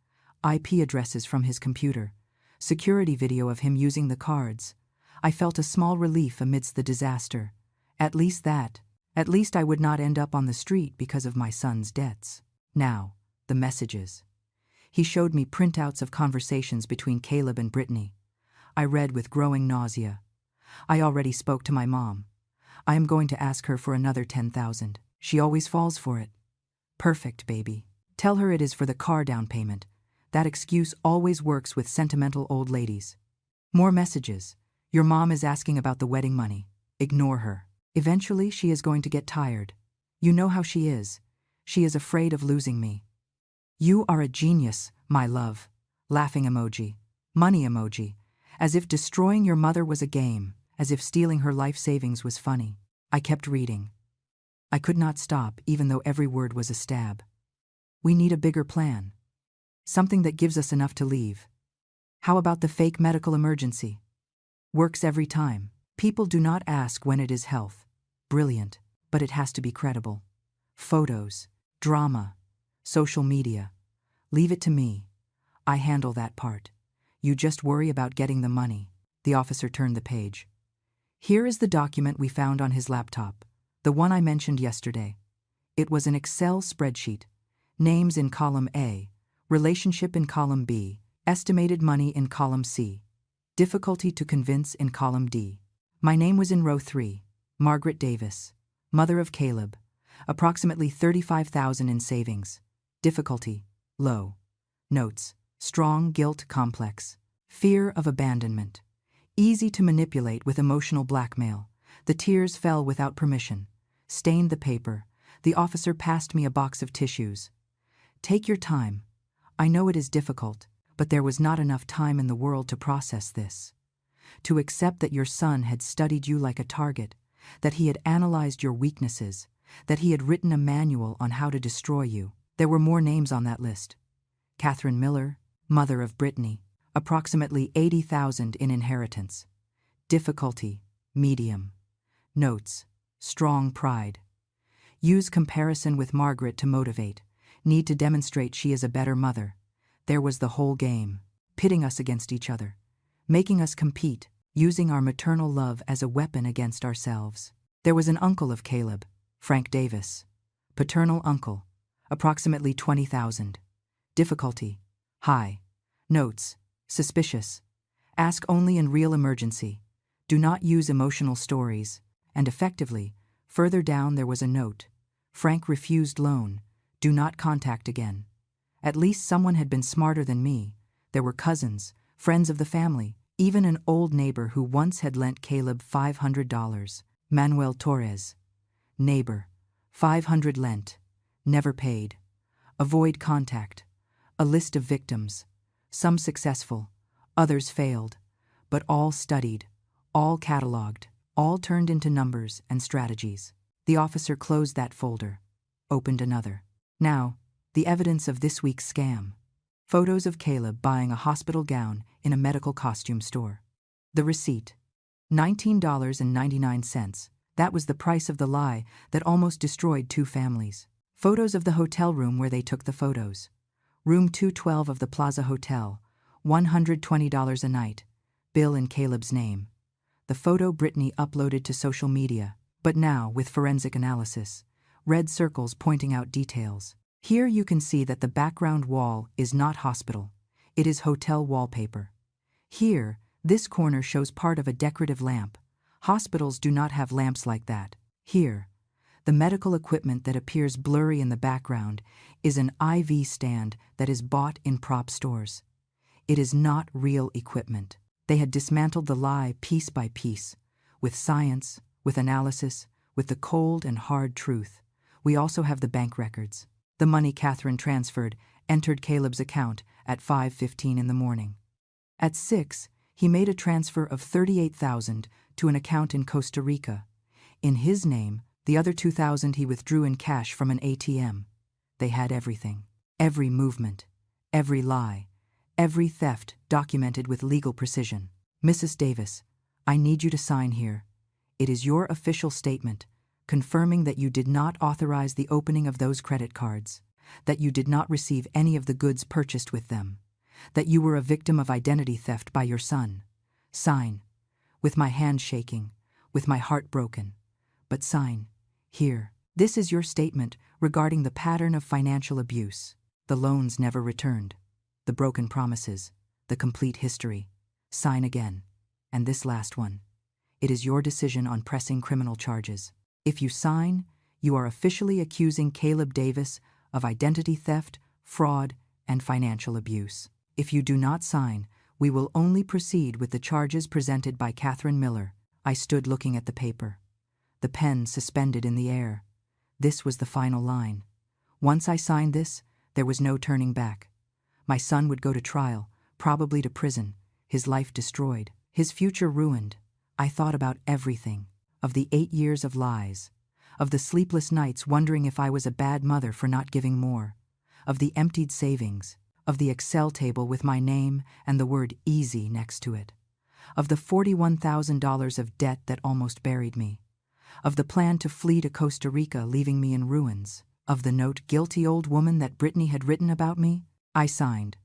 IP addresses from his computer, security video of him using the cards. I felt a small relief amidst the disaster. At least I would not end up on the street because of my son's debts. Now, the messages. He showed me printouts of conversations between Caleb and Brittany. I read with growing nausea. I already spoke to my mom. I am going to ask her for another $10,000. She always falls for it. Perfect, baby. Tell her it is for the car down payment. That excuse always works with sentimental old ladies. More messages. Your mom is asking about the wedding money. Ignore her. Eventually, she is going to get tired. You know how she is. She is afraid of losing me. You are a genius, my love. Laughing emoji. Money emoji. As if destroying your mother was a game. As if stealing her life savings was funny. I kept reading. I could not stop, even though every word was a stab. We need a bigger plan. Something that gives us enough to leave. How about the fake medical emergency? Works every time. People do not ask when it is health. Brilliant, but it has to be credible. Photos, drama, social media. Leave it to me. I handle that part. You just worry about getting the money. The officer turned the page. Here is the document we found on his laptop, the one I mentioned yesterday. It was an Excel spreadsheet. Names in column A, relationship in column B, estimated money in column C, difficulty to convince in column D. My name was in row 3, Margaret Davis, mother of Caleb, approximately $35,000 in savings. Difficulty, low. Notes, strong guilt complex. Fear of abandonment. Easy to manipulate with emotional blackmail. The tears fell without permission. Stained the paper. The officer passed me a box of tissues. Take your time. I know it is difficult, but there was not enough time in the world to process this. To accept that your son had studied you like a target, that he had analyzed your weaknesses, that he had written a manual on how to destroy you. There were more names on that list. Catherine Miller, mother of Brittany, approximately $80,000 in inheritance. Difficulty, medium. Notes, strong pride. Use comparison with Margaret to motivate. Need to demonstrate she is a better mother. There was the whole game, pitting us against each other, making us compete, using our maternal love as a weapon against ourselves. There was an uncle of Caleb, Frank Davis. Paternal uncle, approximately $20,000. Difficulty, high. Notes, suspicious. Ask only in real emergency. Do not use emotional stories. And effectively, further down there was a note. Frank refused loan. Do not contact again. At least someone had been smarter than me. There were cousins, friends of the family, even an old neighbor who once had lent Caleb $500. Manuel Torres. Neighbor. 500 lent. Never paid. Avoid contact. A list of victims. Some successful, others failed, but all studied, all cataloged, all turned into numbers and strategies. The officer closed that folder, opened another. Now, the evidence of this week's scam. Photos of Caleb buying a hospital gown in a medical costume store. The receipt. $19.99. That was the price of the lie that almost destroyed 2 families. Photos of the hotel room where they took the photos. Room 212 of the Plaza Hotel, $120 a night. Bill in Caleb's name. The photo Brittany uploaded to social media, but now with forensic analysis. Red circles pointing out details. Here you can see that the background wall is not hospital. It is hotel wallpaper. Here, this corner shows part of a decorative lamp. Hospitals do not have lamps like that. Here, the medical equipment that appears blurry in the background is an IV stand that is bought in prop stores. It is not real equipment. They had dismantled the lie piece by piece, with science, with analysis, with the cold and hard truth. We also have the bank records. The money Catherine transferred entered Caleb's account at 5:15 in the morning. At 6, he made a transfer of $38,000 to an account in Costa Rica. In his name, the other $2,000 he withdrew in cash from an ATM. They had everything. Every movement. Every lie. Every theft documented with legal precision. Mrs. Davis, I need you to sign here. It is your official statement, confirming that you did not authorize the opening of those credit cards, that you did not receive any of the goods purchased with them, that you were a victim of identity theft by your son. Sign. With my hand shaking, with my heart broken. But sign. Here. This is your statement regarding the pattern of financial abuse. The loans never returned. The broken promises. The complete history. Sign again. And this last one. It is your decision on pressing criminal charges. If you sign, you are officially accusing Caleb Davis of identity theft, fraud, and financial abuse. If you do not sign, we will only proceed with the charges presented by Catherine Miller. I stood looking at the paper, the pen suspended in the air. This was the final line. Once I signed this, there was no turning back. My son would go to trial, probably to prison, his life destroyed, his future ruined. I thought about everything, of the 8 years of lies, of the sleepless nights wondering if I was a bad mother for not giving more, of the emptied savings, of the Excel table with my name and the word easy next to it, of the $41,000 of debt that almost buried me, of the plan to flee to Costa Rica leaving me in ruins, of the note guilty old woman that Brittany had written about me. I signed.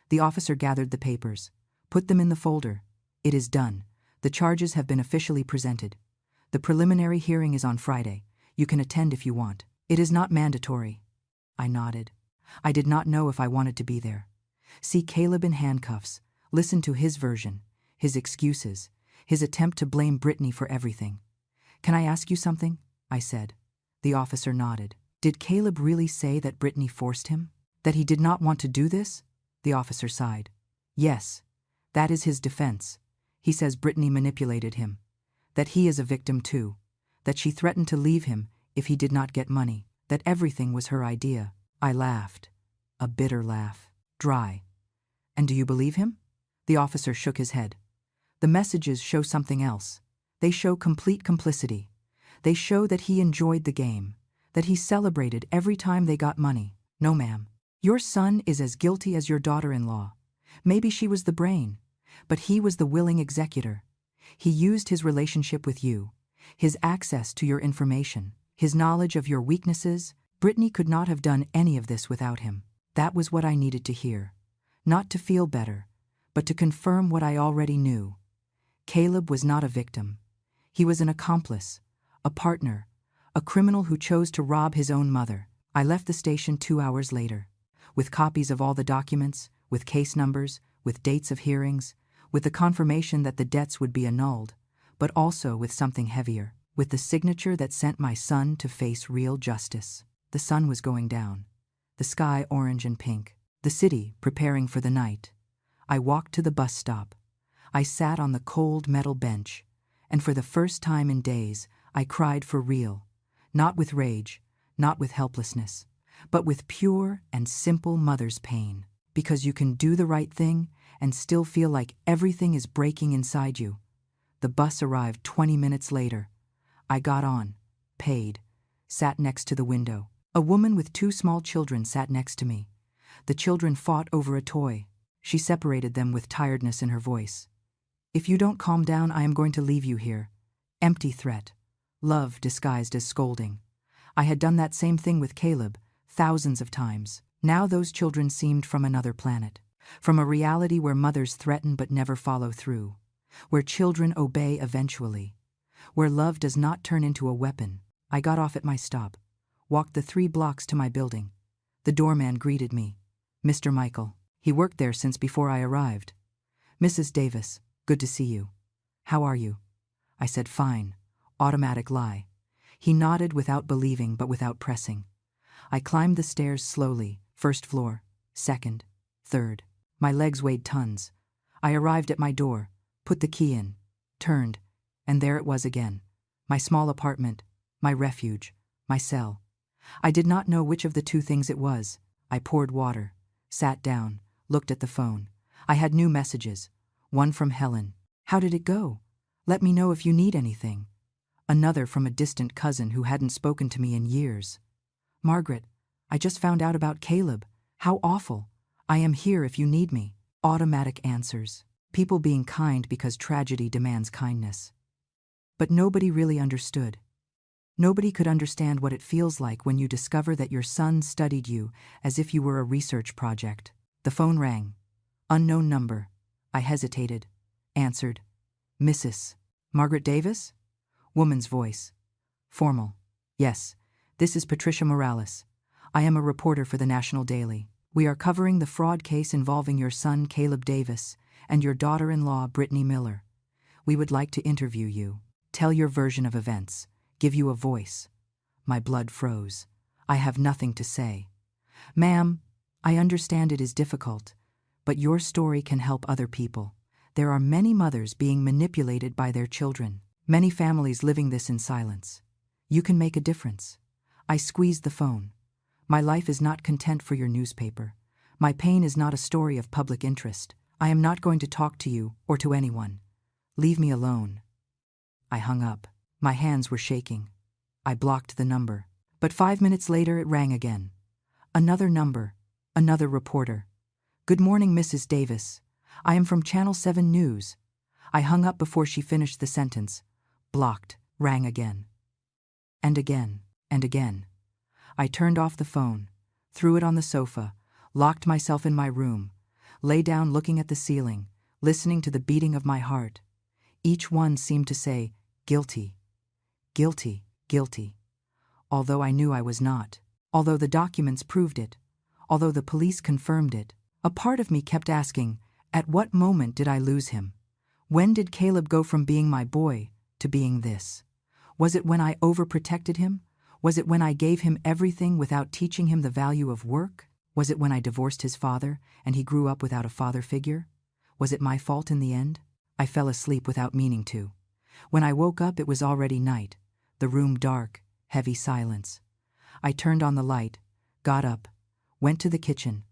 The officer gathered the papers, put them in the folder. It is done. The charges have been officially presented. The preliminary hearing is on Friday. You can attend if you want. It is not mandatory. I nodded. I did not know if I wanted to be there. See Caleb in handcuffs, listen to his version, his excuses, his attempt to blame Brittany for everything. Can I ask you something? I said. The officer nodded. Did Caleb really say that Brittany forced him? That he did not want to do this? The officer sighed. Yes, that is his defense. He says Brittany manipulated him. That he is a victim too. That she threatened to leave him if he did not get money. That everything was her idea. I laughed. A bitter laugh. Dry. And do you believe him? The officer shook his head. The messages show something else. They show complete complicity. They show that he enjoyed the game, that he celebrated every time they got money. No, ma'am. Your son is as guilty as your daughter-in-law. Maybe she was the brain, but he was the willing executor. He used his relationship with you, his access to your information, his knowledge of your weaknesses. Brittany could not have done any of this without him. That was what I needed to hear. Not to feel better, but to confirm what I already knew. Caleb was not a victim. He was an accomplice, a partner, a criminal who chose to rob his own mother. I left the station 2 hours later, with copies of all the documents, with case numbers, with dates of hearings, with the confirmation that the debts would be annulled, but also with something heavier, with the signature that sent my son to face real justice. The sun was going down, the sky orange and pink, the city preparing for the night. I walked to the bus stop. I sat on the cold metal bench, and for the first time in days, I cried for real, not with rage, not with helplessness, but with pure and simple mother's pain. Because you can do the right thing and still feel like everything is breaking inside you. The bus arrived 20 minutes later. I got on, paid, sat next to the window. A woman with 2 small children sat next to me. The children fought over a toy. She separated them with tiredness in her voice. If you don't calm down, I am going to leave you here. Empty threat. Love disguised as scolding. I had done that same thing with Caleb, thousands of times. Now those children seemed from another planet. From a reality where mothers threaten but never follow through. Where children obey eventually. Where love does not turn into a weapon. I got off at my stop. Walked the 3 blocks to my building. The doorman greeted me. Mr. Michael. He worked there since before I arrived. Mrs. Davis, good to see you. How are you? I said fine. Automatic lie. He nodded without believing but without pressing. I climbed the stairs slowly, 1st floor, 2nd, 3rd. My legs weighed tons. I arrived at my door, put the key in, turned, and there it was again. My small apartment, my refuge, my cell. I did not know which of the 2 things it was. I poured water, sat down, looked at the phone. I had new messages. One from Helen. How did it go? Let me know if you need anything. Another from a distant cousin who hadn't spoken to me in years. Margaret, I just found out about Caleb. How awful. I am here if you need me. Automatic answers. People being kind because tragedy demands kindness. But nobody really understood. Nobody could understand what it feels like when you discover that your son studied you as if you were a research project. The phone rang. Unknown number. I hesitated. Answered. Mrs. Margaret Davis? Woman's voice. Formal. Yes, this is Patricia Morales. I am a reporter for the National Daily. We are covering the fraud case involving your son Caleb Davis and your daughter-in-law Brittany Miller. We would like to interview you, tell your version of events, give you a voice. My blood froze. I have nothing to say. Ma'am, I understand it is difficult, but your story can help other people. There are many mothers being manipulated by their children, many families living this in silence. You can make a difference. I squeezed the phone. My life is not content for your newspaper. My pain is not a story of public interest. I am not going to talk to you or to anyone. Leave me alone. I hung up. My hands were shaking. I blocked the number. But 5 minutes later it rang again. Another number. Another reporter. "Good morning, Mrs. Davis. I am from Channel 7 News." I hung up before she finished the sentence. Blocked. Rang again. And again. And again. I turned off the phone, threw it on the sofa, locked myself in my room, lay down looking at the ceiling, listening to the beating of my heart. Each one seemed to say, "Guilty. Guilty. Guilty." Although I knew I was not. Although the documents proved it. Although the police confirmed it. A part of me kept asking, at what moment did I lose him? When did Caleb go from being my boy to being this? Was it when I overprotected him? Was it when I gave him everything without teaching him the value of work? Was it when I divorced his father and he grew up without a father figure? Was it my fault in the end? I fell asleep without meaning to. When I woke up, it was already night, the room dark, heavy silence. I turned on the light, got up, went to the kitchen,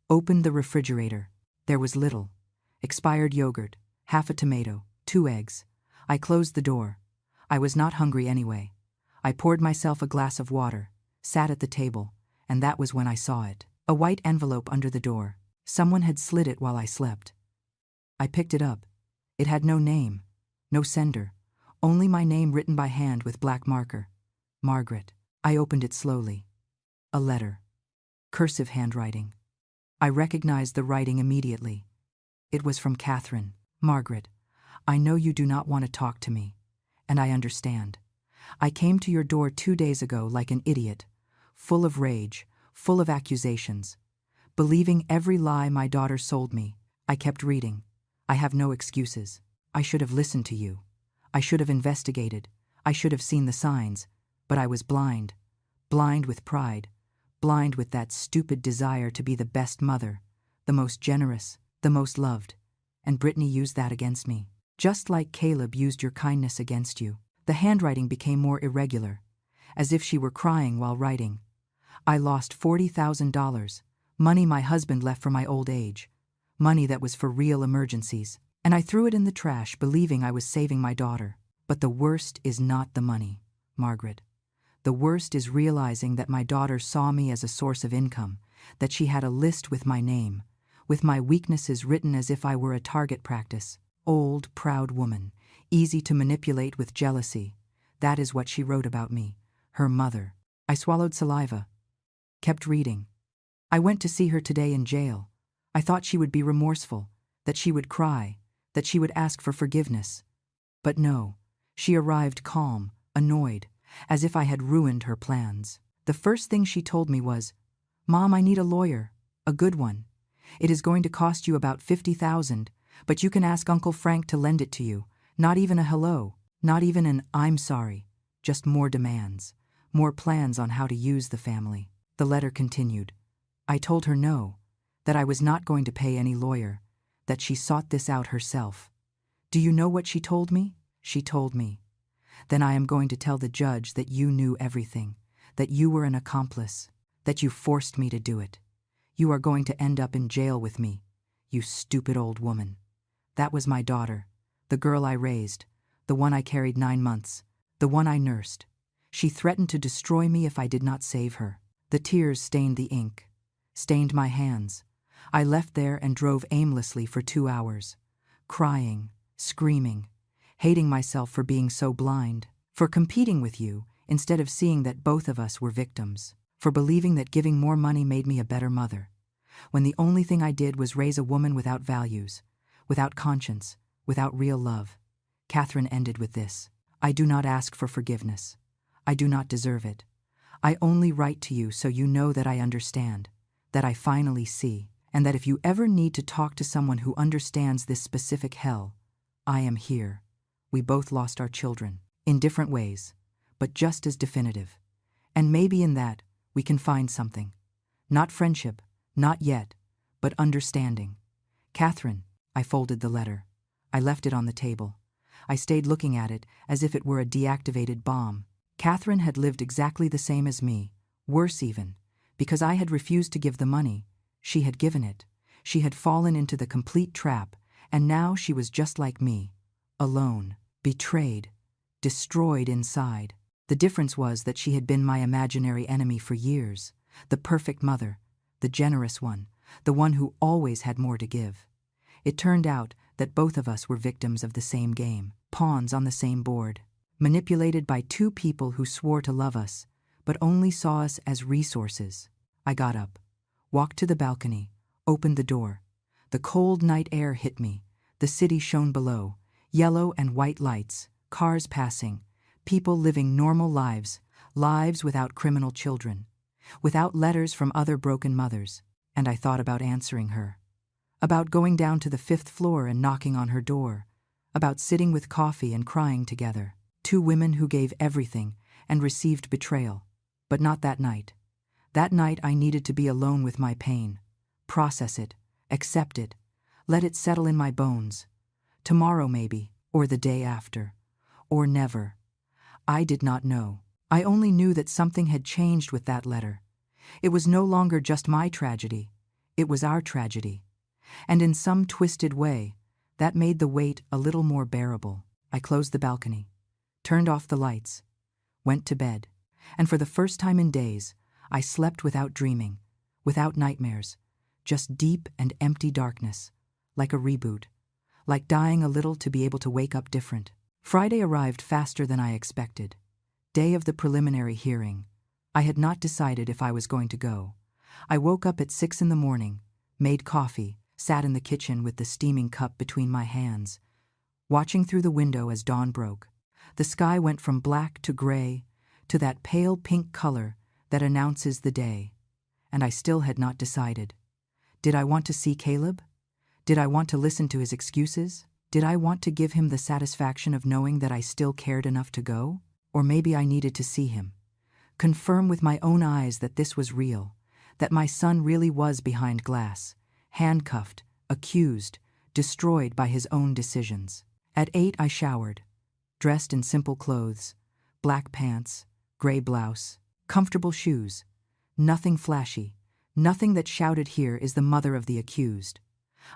opened the refrigerator. There was little. Expired yogurt, half a tomato, 2 eggs. I closed the door. I was not hungry anyway. I poured myself a glass of water, sat at the table, and that was when I saw it. A white envelope under the door. Someone had slid it while I slept. I picked it up. It had no name, no sender, only my name written by hand with black marker. Margaret. I opened it slowly. A letter. Cursive handwriting. I recognized the writing immediately. It was from Catherine. "Margaret, I know you do not want to talk to me, and I understand. I came to your door 2 days ago like an idiot, full of rage, full of accusations, believing every lie my daughter sold me. I kept reading. I have no excuses. I should have listened to you. I should have investigated. I should have seen the signs, but I was blind. Blind with pride. Blind with that stupid desire to be the best mother, the most generous, the most loved. And Brittany used that against me. Just like Caleb used your kindness against you." The handwriting became more irregular, as if she were crying while writing. "I lost $40,000, money my husband left for my old age, money that was for real emergencies, and I threw it in the trash believing I was saving my daughter. But the worst is not the money, Margaret. The worst is realizing that my daughter saw me as a source of income, that she had a list with my name, with my weaknesses written as if I were a target practice. Old, proud woman, easy to manipulate with jealousy. That is what she wrote about me, her mother." I swallowed saliva, kept reading. "I went to see her today in jail. I thought she would be remorseful, that she would cry, that she would ask for forgiveness. But no, she arrived calm, annoyed, as if I had ruined her plans. The first thing she told me was, 'Mom, I need a lawyer, a good one. It is going to cost you about $50,000, but you can ask Uncle Frank to lend it to you. Not even a hello, not even an I'm sorry, just more demands, more plans on how to use the family.'" The letter continued. I told her no, that I was not going to pay any lawyer, that she sought this out herself. Do you know what she told me? She told me, "Then I am going to tell the judge that you knew everything, that you were an accomplice, that you forced me to do it. You are going to end up in jail with me, you stupid old woman." That was my daughter, the girl I raised, the one I carried 9 months, the one I nursed. She threatened to destroy me if I did not save her. The tears stained the ink, stained my hands. I left there and drove aimlessly for 2 hours, crying, screaming, hating myself for being so blind, for competing with you instead of seeing that both of us were victims, for believing that giving more money made me a better mother, when the only thing I did was raise a woman without values, without conscience, without real love. Catherine ended with this: "I do not ask for forgiveness. I do not deserve it. I only write to you so you know that I understand, that I finally see, and that if you ever need to talk to someone who understands this specific hell, I am here. We both lost our children, in different ways, but just as definitive. And maybe in that, we can find something. Not friendship, not yet, but understanding. Catherine." I folded the letter. I left it on the table. I stayed looking at it as if it were a deactivated bomb. Catherine had lived exactly the same as me, worse even, because I had refused to give the money. She had given it. She had fallen into the complete trap, and now she was just like me, alone, betrayed, destroyed inside. The difference was that she had been my imaginary enemy for years, the perfect mother, the generous one, the one who always had more to give. It turned out that both of us were victims of the same game, pawns on the same board, manipulated by two people who swore to love us, but only saw us as resources. I got up, walked to the balcony, opened the door. The cold night air hit me. The city shone below, yellow and white lights, cars passing, people living normal lives, lives without criminal children, without letters from other broken mothers. And I thought about answering her, about going down to the 5th floor and knocking on her door, about sitting with coffee and crying together. Two women who gave everything and received betrayal. But not that night. That night I needed to be alone with my pain, process it, accept it, let it settle in my bones. Tomorrow maybe, or the day after, or never. I did not know. I only knew that something had changed with that letter. It was no longer just my tragedy. It was our tragedy. And in some twisted way, that made the weight a little more bearable. I closed the balcony, turned off the lights, went to bed, and for the first time in days, I slept without dreaming, without nightmares, just deep and empty darkness, like a reboot, like dying a little to be able to wake up different. Friday arrived faster than I expected. Day of the preliminary hearing. I had not decided if I was going to go. I woke up at 6 in the morning, made coffee, sat in the kitchen with the steaming cup between my hands, watching through the window as dawn broke. The sky went from black to gray to that pale pink color that announces the day, and I still had not decided. Did I want to see Caleb? Did I want to listen to his excuses? Did I want to give him the satisfaction of knowing that I still cared enough to go? Or maybe I needed to see him, confirm with my own eyes that this was real, that my son really was behind glass, handcuffed, accused, destroyed by his own decisions. At 8 I showered, dressed in simple clothes, black pants, gray blouse, comfortable shoes, nothing flashy, nothing that shouted here is the mother of the accused.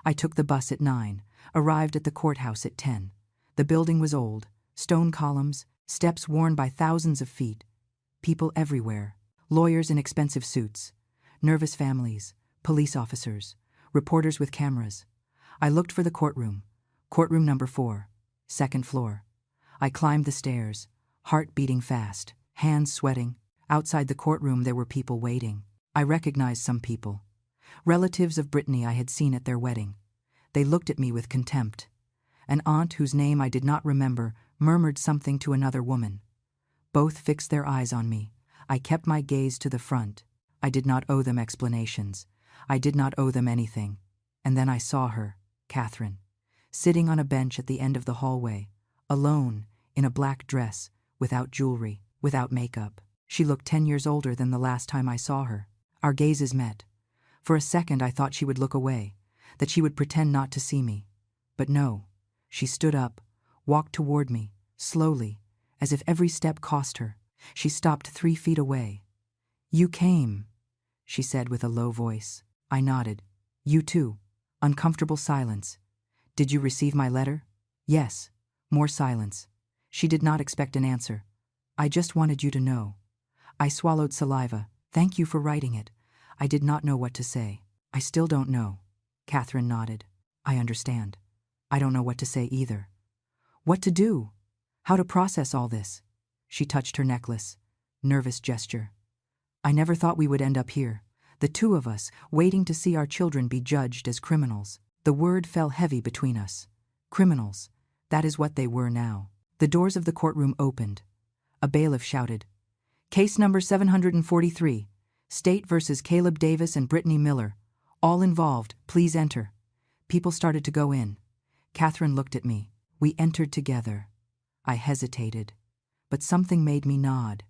I took the bus at 9, arrived at the courthouse at 10. The building was old, stone columns, steps worn by thousands of feet, people everywhere, lawyers in expensive suits, nervous families, police officers, reporters with cameras. I looked for the courtroom number 4, 2nd floor. I climbed the stairs, heart beating fast, hands sweating. Outside the courtroom there were people waiting. I recognized some people. Relatives of Brittany I had seen at their wedding. They looked at me with contempt. An aunt whose name I did not remember murmured something to another woman. Both fixed their eyes on me. I kept my gaze to the front. I did not owe them explanations. I did not owe them anything. And then I saw her, Catherine, sitting on a bench at the end of the hallway, alone, in a black dress, without jewelry, without makeup. She looked 10 years older than the last time I saw her. Our gazes met. For a second I thought she would look away, that she would pretend not to see me. But no, she stood up, walked toward me, slowly, as if every step cost her. She stopped 3 feet away. "You came," she said with a low voice. I nodded. "You too." Uncomfortable silence. "Did you receive my letter?" "Yes." More silence. She did not expect an answer. "I just wanted you to know." I swallowed saliva. "Thank you for writing it." I did not know what to say. "I still don't know." Catherine nodded. "I understand. I don't know what to say either. What to do? How to process all this?" She touched her necklace. Nervous gesture. "I never thought we would end up here. The two of us, waiting to see our children be judged as criminals." The word fell heavy between us. Criminals. That is what they were now. The doors of the courtroom opened. A bailiff shouted, "Case number 743, State versus Caleb Davis and Brittany Miller. All involved, please enter." People started to go in. Catherine looked at me. We entered together. I hesitated, but something made me nod.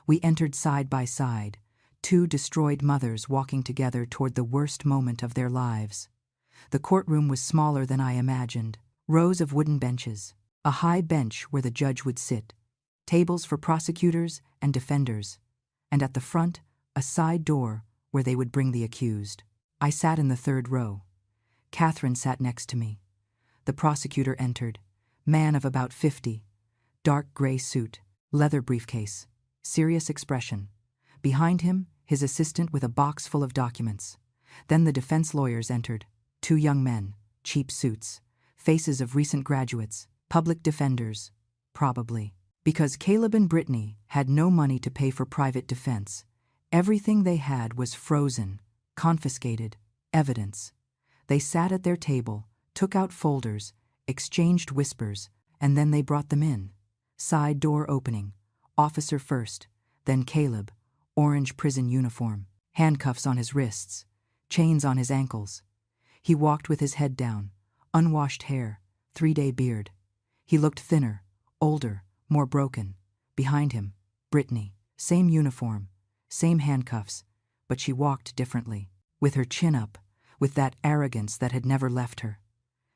We entered side by side, two destroyed mothers walking together toward the worst moment of their lives. The courtroom was smaller than I imagined. Rows of wooden benches, a high bench where the judge would sit, tables for prosecutors and defenders, and at the front, a side door where they would bring the accused. I sat in the 3rd row. Catherine sat next to me. The prosecutor entered, man of about 50, dark gray suit, Leather briefcase. Serious expression. Behind him, his assistant with a box full of documents. Then the defense lawyers entered. 2 young men, cheap suits, faces of recent graduates, public defenders, probably. Because Caleb and Brittany had no money to pay for private defense, everything they had was frozen, confiscated, evidence. They sat at their table, took out folders, exchanged whispers, and then they brought them in. Side door opening. Officer first, then Caleb, orange prison uniform, handcuffs on his wrists, chains on his ankles. He walked with his head down, unwashed hair, 3-day beard. He looked thinner, older, more broken. Behind him, Brittany, same uniform, same handcuffs, but she walked differently, with her chin up, with that arrogance that had never left her.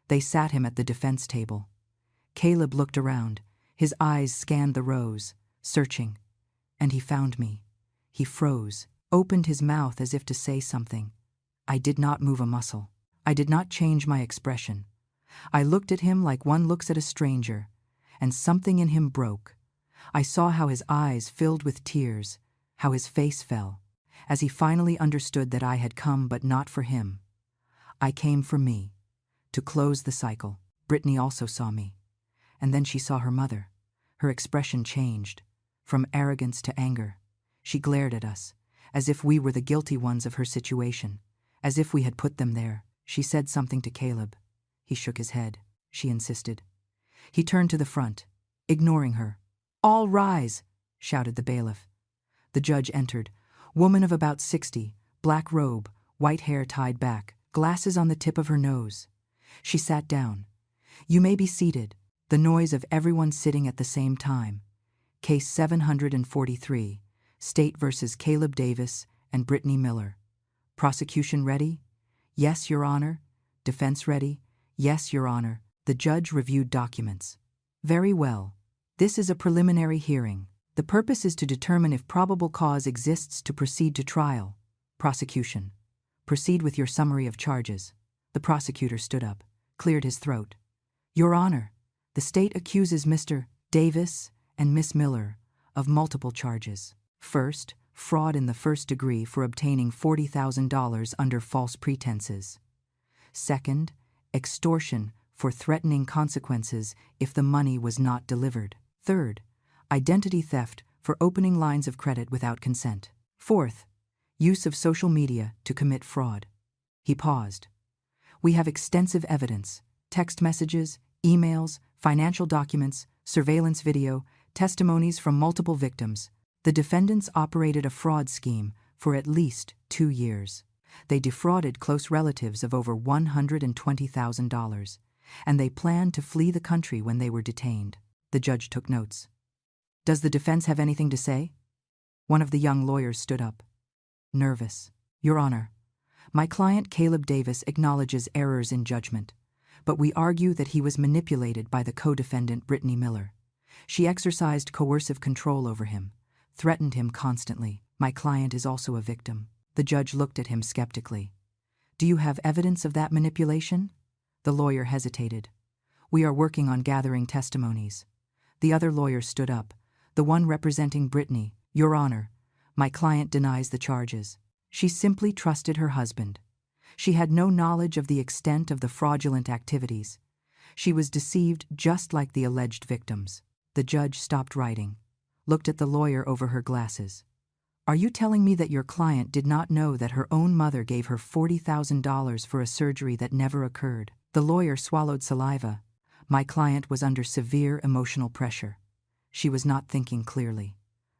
They sat him at the defense table. Caleb looked around, his eyes scanned the rows, searching, and he found me. He froze, opened his mouth as if to say something. I did not move a muscle. I did not change my expression. I looked at him like one looks at a stranger, and something in him broke. I saw how his eyes filled with tears, how his face fell, as he finally understood that I had come but not for him. I came for me, to close the cycle. Brittany also saw me. And then she saw her mother. Her expression changed, from arrogance to anger. She glared at us, as if we were the guilty ones of her situation, as if we had put them there. She said something to Caleb. He shook his head. She insisted. He turned to the front, ignoring her. "All rise!" shouted the bailiff. The judge entered, woman of about 60, black robe, white hair tied back, glasses on the tip of her nose. She sat down. "You may be seated." The noise of everyone sitting at the same time. Case 743, State versus Caleb Davis and Brittany Miller. Prosecution ready? Yes, Your Honor. Defense ready? Yes, Your Honor. The judge reviewed documents. Very well. This is a preliminary hearing. The purpose is to determine if probable cause exists to proceed to trial. Prosecution. Proceed with your summary of charges. The prosecutor stood up, cleared his throat. Your Honor, the state accuses Mr. Davis and Miss Miller of multiple charges. First, fraud in the first degree for obtaining $40,000 under false pretenses. Second, extortion for threatening consequences if the money was not delivered. Third, identity theft for opening lines of credit without consent. Fourth, use of social media to commit fraud. He paused. We have extensive evidence, text messages, emails, financial documents, surveillance video, testimonies from multiple victims. The defendants operated a fraud scheme for at least 2 years. They defrauded close relatives of over $120,000, and they planned to flee the country when they were detained. The judge took notes. Does the defense have anything to say? One of the young lawyers stood up. Nervous. Your Honor, my client Caleb Davis acknowledges errors in judgment, but we argue that he was manipulated by the co-defendant Brittany Miller. She exercised coercive control over him, threatened him constantly. My client is also a victim. The judge looked at him skeptically. Do you have evidence of that manipulation? The lawyer hesitated. We are working on gathering testimonies. The other lawyer stood up, the one representing Brittany. Your Honor, my client denies the charges. She simply trusted her husband. She had no knowledge of the extent of the fraudulent activities. She was deceived just like the alleged victims. The judge stopped writing, looked at the lawyer over her glasses. Are you telling me that your client did not know that her own mother gave her $40,000 for a surgery that never occurred? The lawyer swallowed saliva. My client was under severe emotional pressure. She was not thinking clearly.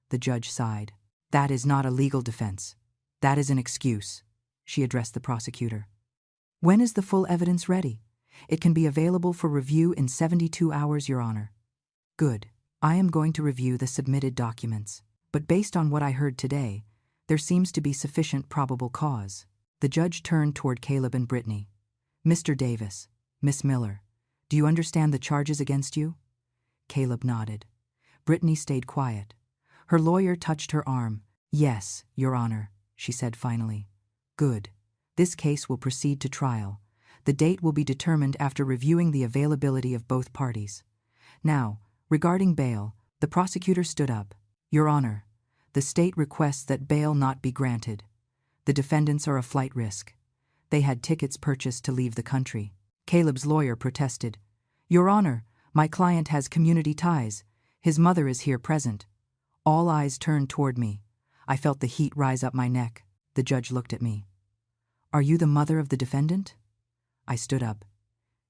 The judge sighed. That is not a legal defense. That is an excuse. She addressed the prosecutor. When is the full evidence ready? It can be available for review in 72 hours, Your Honor. Good. I am going to review the submitted documents. But based on what I heard today, there seems to be sufficient probable cause. The judge turned toward Caleb and Brittany. Mr. Davis, Miss Miller, do you understand the charges against you? Caleb nodded. Brittany stayed quiet. Her lawyer touched her arm. Yes, Your Honor, she said finally. Good. This case will proceed to trial. The date will be determined after reviewing the availability of both parties. Now, regarding bail, The prosecutor stood up. Your Honor, the state requests that bail not be granted. The defendants are a flight risk. They had tickets purchased to leave the country. Caleb's lawyer protested. Your Honor, my client has community ties. His mother is here present. All eyes turned toward me. I felt the heat rise up my neck. The judge looked at me. Are you the mother of the defendant? I stood up.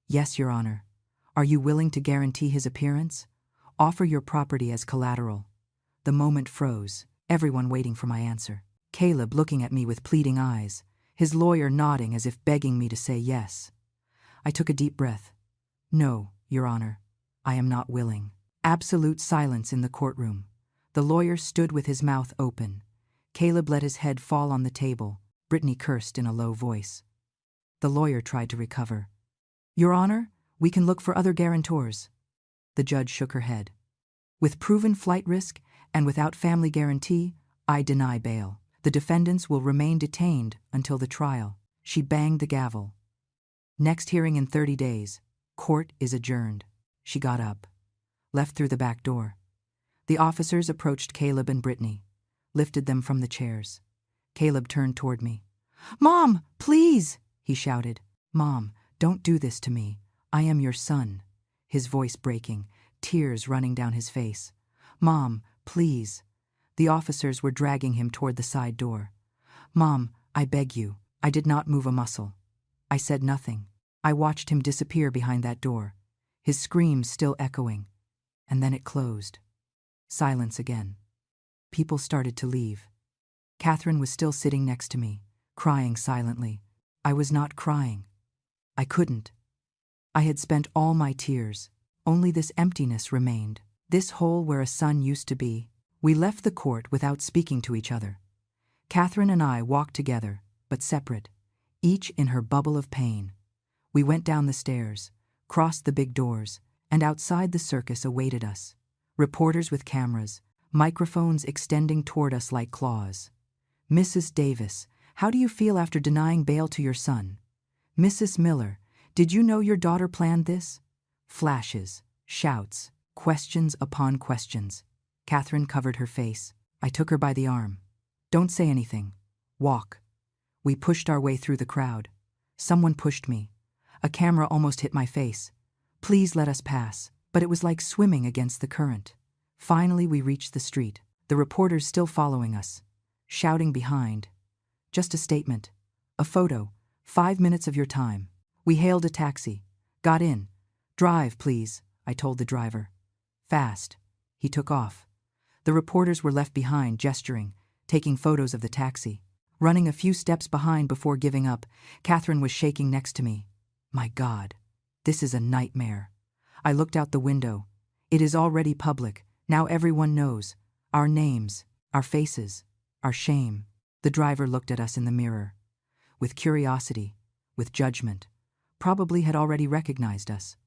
Yes, Your Honor. Are you willing to guarantee his appearance? Offer your property as collateral. The moment froze, everyone waiting for my answer. Caleb looking at me with pleading eyes, his lawyer nodding as if begging me to say yes. I took a deep breath. No, Your Honor, I am not willing. Absolute silence in the courtroom. The lawyer stood with his mouth open. Caleb let his head fall on the table. Brittany cursed in a low voice. The lawyer tried to recover. Your Honor, we can look for other guarantors. The judge shook her head. With proven flight risk and without family guarantee, I deny bail. The defendants will remain detained until the trial. She banged the gavel. Next hearing in 30 days. Court is adjourned. She got up, left through the back door. The officers approached Caleb and Brittany, lifted them from the chairs. Caleb turned toward me. Mom, please, he shouted. Mom, don't do this to me. I am your son. His voice breaking, tears running down his face. Mom, please. The officers were dragging him toward the side door. Mom, I beg you. I did not move a muscle. I said nothing. I watched him disappear behind that door, his screams still echoing. And then it closed. Silence again. People started to leave. Catherine was still sitting next to me, crying silently. I was not crying. I couldn't. I had spent all my tears. Only this emptiness remained, this hole where a son used to be. We left the court without speaking to each other. Catherine and I walked together, but separate, each in her bubble of pain. We went down the stairs, crossed the big doors, and outside the circus awaited us. Reporters with cameras, microphones extending toward us like claws. Mrs. Davis, how do you feel after denying bail to your son? Mrs. Miller, did you know your daughter planned this? Flashes, shouts, questions upon questions. Catherine covered her face. I took her by the arm. Don't say anything. Walk. We pushed our way through the crowd. Someone pushed me. A camera almost hit my face. Please let us pass. But it was like swimming against the current. Finally, we reached the street. The reporters still following us, shouting behind. Just a statement. A photo. 5 minutes of your time. We hailed a taxi. Got in. Drive, please, I told the driver. Fast. He took off. The reporters were left behind, gesturing, taking photos of the taxi. Running a few steps behind before giving up, Catherine was shaking next to me. My God, this is a nightmare. I looked out the window. It is already public. Now everyone knows. Our names, our faces, our shame. The driver looked at us in the mirror. With curiosity, with judgment. Probably had already recognized us.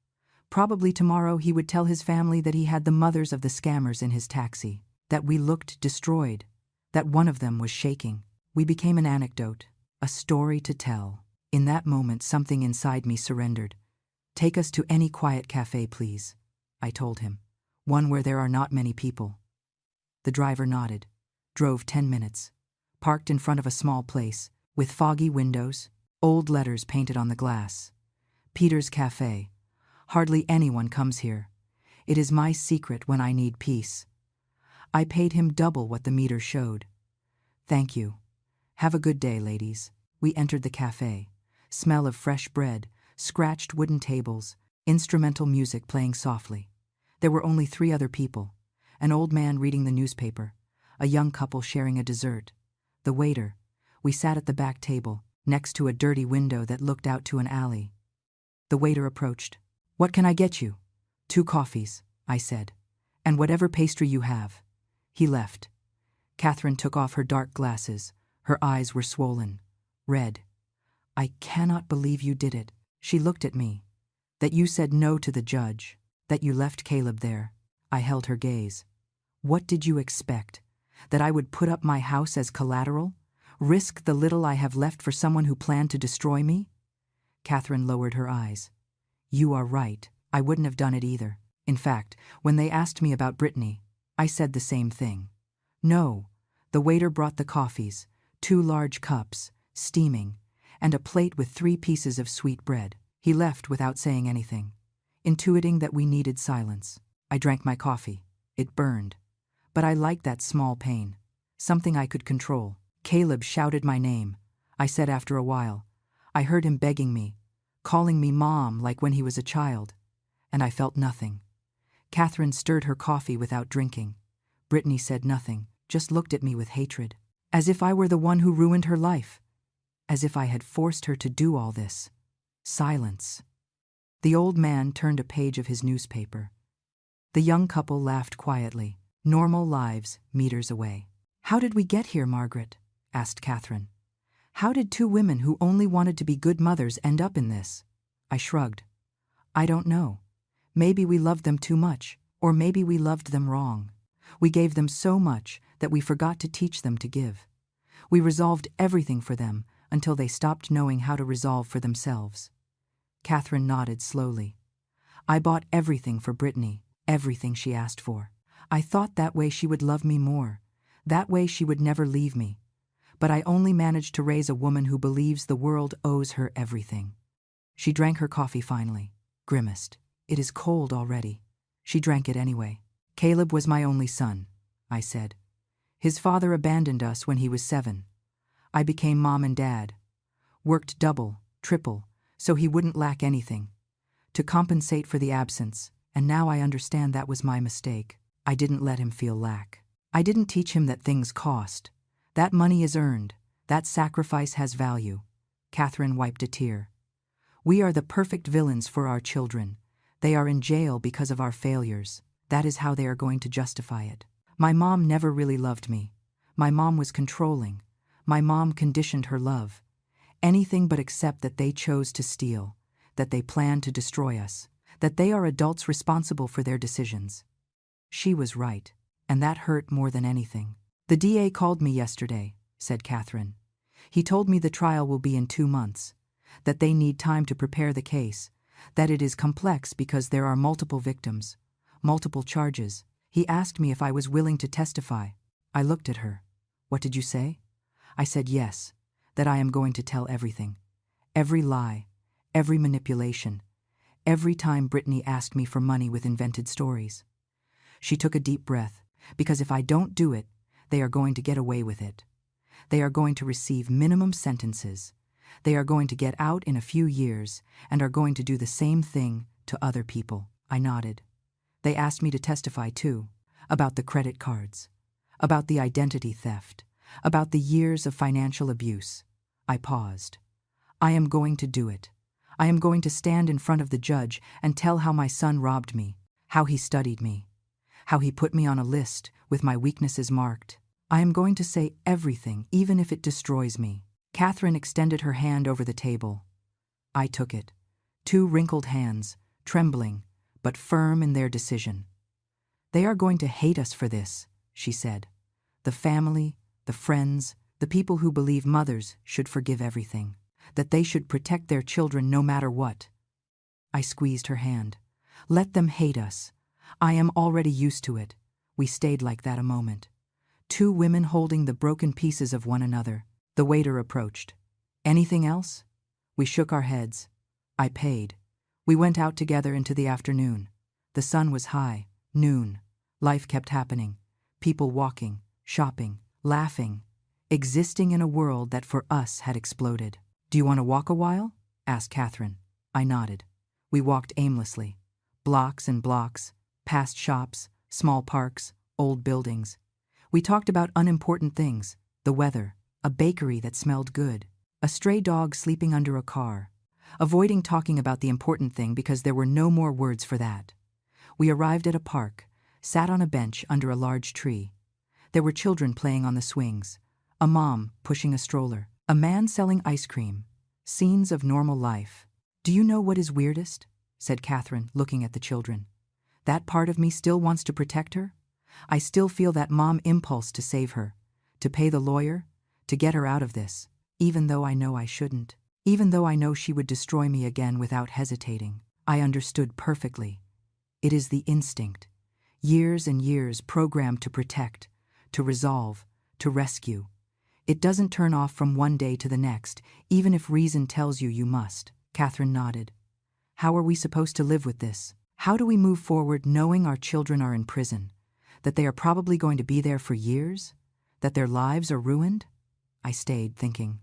Probably tomorrow he would tell his family that he had the mothers of the scammers in his taxi, that we looked destroyed, that one of them was shaking. We became an anecdote, a story to tell. In that moment, something inside me surrendered. Take us to any quiet cafe, please, I told him. One where there are not many people. The driver nodded, drove 10 minutes, parked in front of a small place, with foggy windows, old letters painted on the glass. Peter's Cafe. Hardly anyone comes here. It is my secret when I need peace. I paid him double what the meter showed. Thank you. Have a good day, ladies. We entered the cafe. Smell of fresh bread, scratched wooden tables, instrumental music playing softly. There were only 3 other people. An old man reading the newspaper, a young couple sharing a dessert, the waiter. We sat at the back table, next to a dirty window that looked out to an alley. The waiter approached. What can I get you? 2 coffees, I said, and whatever pastry you have. He left. Catherine took off her dark glasses. Her eyes were swollen, red. I cannot believe you did it. She looked at me. That you said no to the judge. That you left Caleb there. I held her gaze. What did you expect? That I would put up my house as collateral? Risk the little I have left for someone who planned to destroy me? Catherine lowered her eyes. You are right. I wouldn't have done it either. In fact, when they asked me about Brittany, I said the same thing. No. The waiter brought the coffees, 2 large cups, steaming, and a plate with 3 pieces of sweet bread. He left without saying anything, intuiting that we needed silence. I drank my coffee. It burned. But I liked that small pain. Something I could control. Caleb shouted my name. I said after a while. I heard him begging me, calling me Mom like when he was a child. And I felt nothing. Catherine stirred her coffee without drinking. Brittany said nothing, just looked at me with hatred. As if I were the one who ruined her life. As if I had forced her to do all this. Silence. The old man turned a page of his newspaper. The young couple laughed quietly. Normal lives, meters away. How did we get here, Margaret? Asked Catherine. How did 2 women who only wanted to be good mothers end up in this? I shrugged. I don't know. Maybe we loved them too much, or maybe we loved them wrong. We gave them so much that we forgot to teach them to give. We resolved everything for them until they stopped knowing how to resolve for themselves. Catherine nodded slowly. I bought everything for Brittany, everything she asked for. I thought that way she would love me more. That way she would never leave me. But I only managed to raise a woman who believes the world owes her everything. She drank her coffee finally, grimaced. It is cold already. She drank it anyway. Caleb was my only son, I said. His father abandoned us when he was 7. I became mom and dad. Worked double, triple, so he wouldn't lack anything. To compensate for the absence, and now I understand that was my mistake. I didn't let him feel lack. I didn't teach him that things cost. That money is earned. That sacrifice has value. Catherine wiped a tear. We are the perfect villains for our children. They are in jail because of our failures. That is how they are going to justify it. My mom never really loved me. My mom was controlling. My mom conditioned her love. Anything but accept that they chose to steal, that they planned to destroy us, that they are adults responsible for their decisions. She was right, and that hurt more than anything. The DA called me yesterday, said Catherine. He told me the trial will be in 2 months, that they need time to prepare the case, that it is complex because there are multiple victims, multiple charges. He asked me if I was willing to testify. I looked at her. What did you say? I said yes, that I am going to tell everything. Every lie, every manipulation, every time Brittany asked me for money with invented stories. She took a deep breath, because if I don't do it, they are going to get away with it. They are going to receive minimum sentences. They are going to get out in a few years and are going to do the same thing to other people. I nodded. They asked me to testify too, about the credit cards, about the identity theft, about the years of financial abuse. I paused. I am going to do it. I am going to stand in front of the judge and tell how my son robbed me, how he studied me, how he put me on a list with my weaknesses marked. I am going to say everything, even if it destroys me. Catherine extended her hand over the table. I took it. 2 wrinkled hands, trembling, but firm in their decision. They are going to hate us for this, she said. The family, the friends, the people who believe mothers should forgive everything, that they should protect their children no matter what. I squeezed her hand. Let them hate us. I am already used to it. We stayed like that a moment. 2 women holding the broken pieces of one another. The waiter approached. Anything else? We shook our heads. I paid. We went out together into the afternoon. The sun was high. Noon. Life kept happening. People walking, shopping, laughing, existing in a world that for us had exploded. Do you want to walk a while? Asked Catherine. I nodded. We walked aimlessly. Blocks and blocks, past shops, small parks, old buildings. We talked about unimportant things, the weather, a bakery that smelled good, a stray dog sleeping under a car, avoiding talking about the important thing because there were no more words for that. We arrived at a park, sat on a bench under a large tree. There were children playing on the swings, a mom pushing a stroller, a man selling ice cream, scenes of normal life. Do you know what is weirdest? Said Catherine, looking at the children. That part of me still wants to protect her. I still feel that mom impulse to save her, to pay the lawyer, to get her out of this, even though I know I shouldn't, even though I know she would destroy me again without hesitating. I understood perfectly. It is the instinct. Years and years programmed to protect, to resolve, to rescue. It doesn't turn off from one day to the next, even if reason tells you you must. Catherine nodded. How are we supposed to live with this? How do we move forward knowing our children are in prison? That they are probably going to be there for years? That their lives are ruined? I stayed thinking.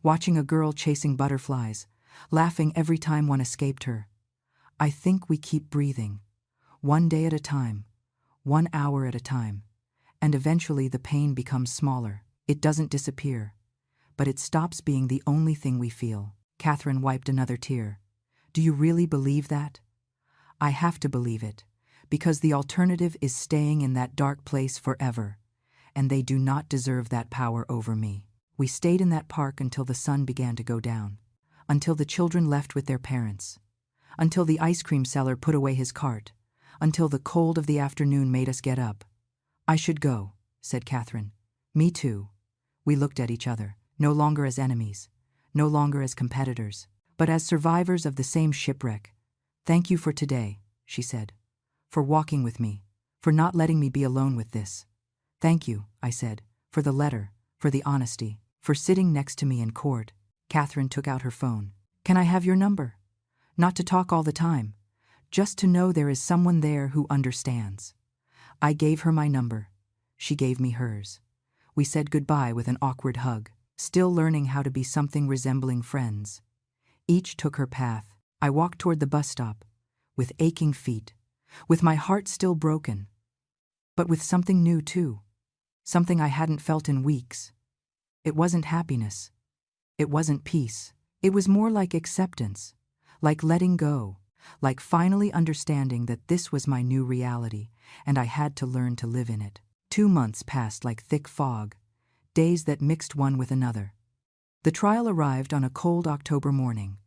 Watching a girl chasing butterflies, laughing every time one escaped her. I think we keep breathing, one day at a time, 1 hour at a time, and eventually the pain becomes smaller. It doesn't disappear, but it stops being the only thing we feel. Catherine wiped another tear. Do you really believe that? I have to believe it, because the alternative is staying in that dark place forever, and they do not deserve that power over me. We stayed in that park until the sun began to go down, until the children left with their parents, until the ice cream seller put away his cart, until the cold of the afternoon made us get up. I should go, said Catherine. Me too. We looked at each other, no longer as enemies, no longer as competitors, but as survivors of the same shipwreck. Thank you for today, she said. For walking with me, for not letting me be alone with this. Thank you, I said, for the letter, for the honesty, for sitting next to me in court. Catherine took out her phone. Can I have your number? Not to talk all the time, just to know there is someone there who understands. I gave her my number. She gave me hers. We said goodbye with an awkward hug, still learning how to be something resembling friends. Each took her path. I walked toward the bus stop, with aching feet, with my heart still broken, but with something new too, something I hadn't felt in weeks. It wasn't happiness. It wasn't peace. It was more like acceptance, like letting go, like finally understanding that this was my new reality, and I had to learn to live in it. 2 months passed like thick fog, days that mixed one with another. The trial arrived on a cold October morning.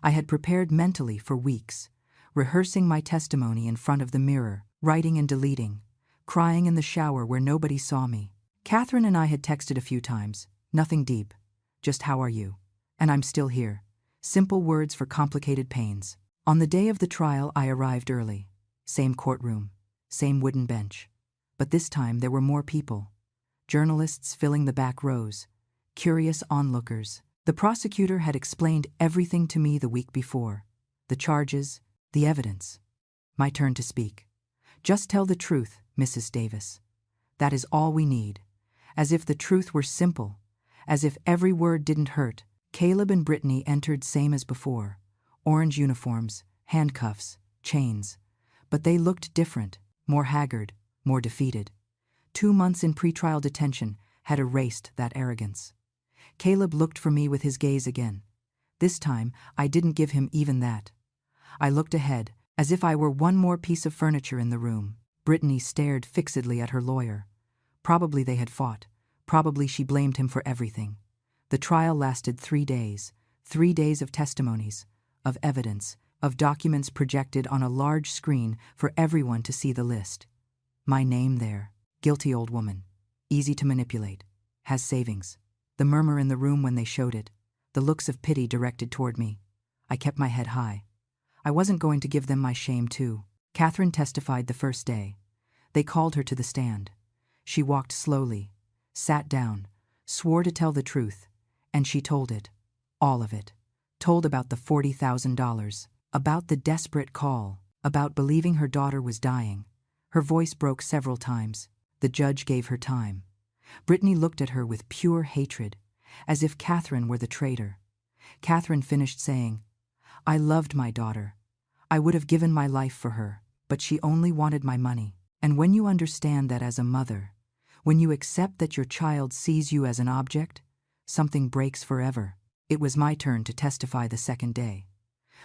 I had prepared mentally for weeks, rehearsing my testimony in front of the mirror, writing and deleting, crying in the shower where nobody saw me. Catherine and I had texted a few times, nothing deep, just how are you? And I'm still here. Simple words for complicated pains. On the day of the trial, I arrived early. Same courtroom, same wooden bench. But this time there were more people. Journalists filling the back rows, curious onlookers. The prosecutor had explained everything to me the week before. The charges, the evidence. My turn to speak. Just tell the truth, Mrs. Davis. That is all we need. As if the truth were simple. As if every word didn't hurt. Caleb and Brittany entered same as before. Orange uniforms, handcuffs, chains. But they looked different, more haggard, more defeated. 2 months in pretrial detention had erased that arrogance. Caleb looked for me with his gaze again. This time, I didn't give him even that. I looked ahead, as if I were one more piece of furniture in the room. Brittany stared fixedly at her lawyer. Probably they had fought. Probably she blamed him for everything. The trial lasted 3 days. 3 days of testimonies, of evidence, of documents projected on a large screen for everyone to see the list. My name there. Guilty old woman. Easy to manipulate. Has savings. The murmur in the room when they showed it. The looks of pity directed toward me. I kept my head high. I wasn't going to give them my shame too. Catherine testified the first day. They called her to the stand. She walked slowly, sat down, swore to tell the truth, and she told it. All of it. Told about the $40,000, about the desperate call, about believing her daughter was dying. Her voice broke several times. The judge gave her time. Brittany looked at her with pure hatred, as if Catherine were the traitor. Catherine finished saying, I loved my daughter. I would have given my life for her, but she only wanted my money. And when you understand that as a mother, when you accept that your child sees you as an object, something breaks forever. It was my turn to testify the second day.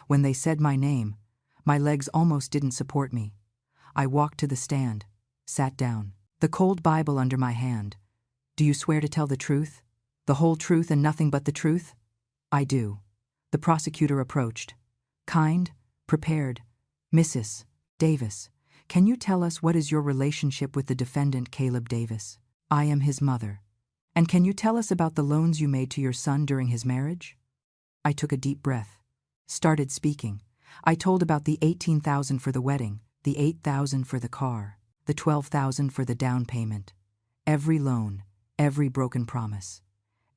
When they said my name, my legs almost didn't support me. I walked to the stand, sat down, the cold Bible under my hand. Do you swear to tell the truth? The whole truth and nothing but the truth? I do. The prosecutor approached. Kind, prepared. Mrs. Davis, can you tell us what is your relationship with the defendant Caleb Davis? I am his mother. And can you tell us about the loans you made to your son during his marriage? I took a deep breath. Started speaking. I told about the $18,000 for the wedding, the $8,000 for the car, The $12,000 for the down payment. Every loan, every broken promise.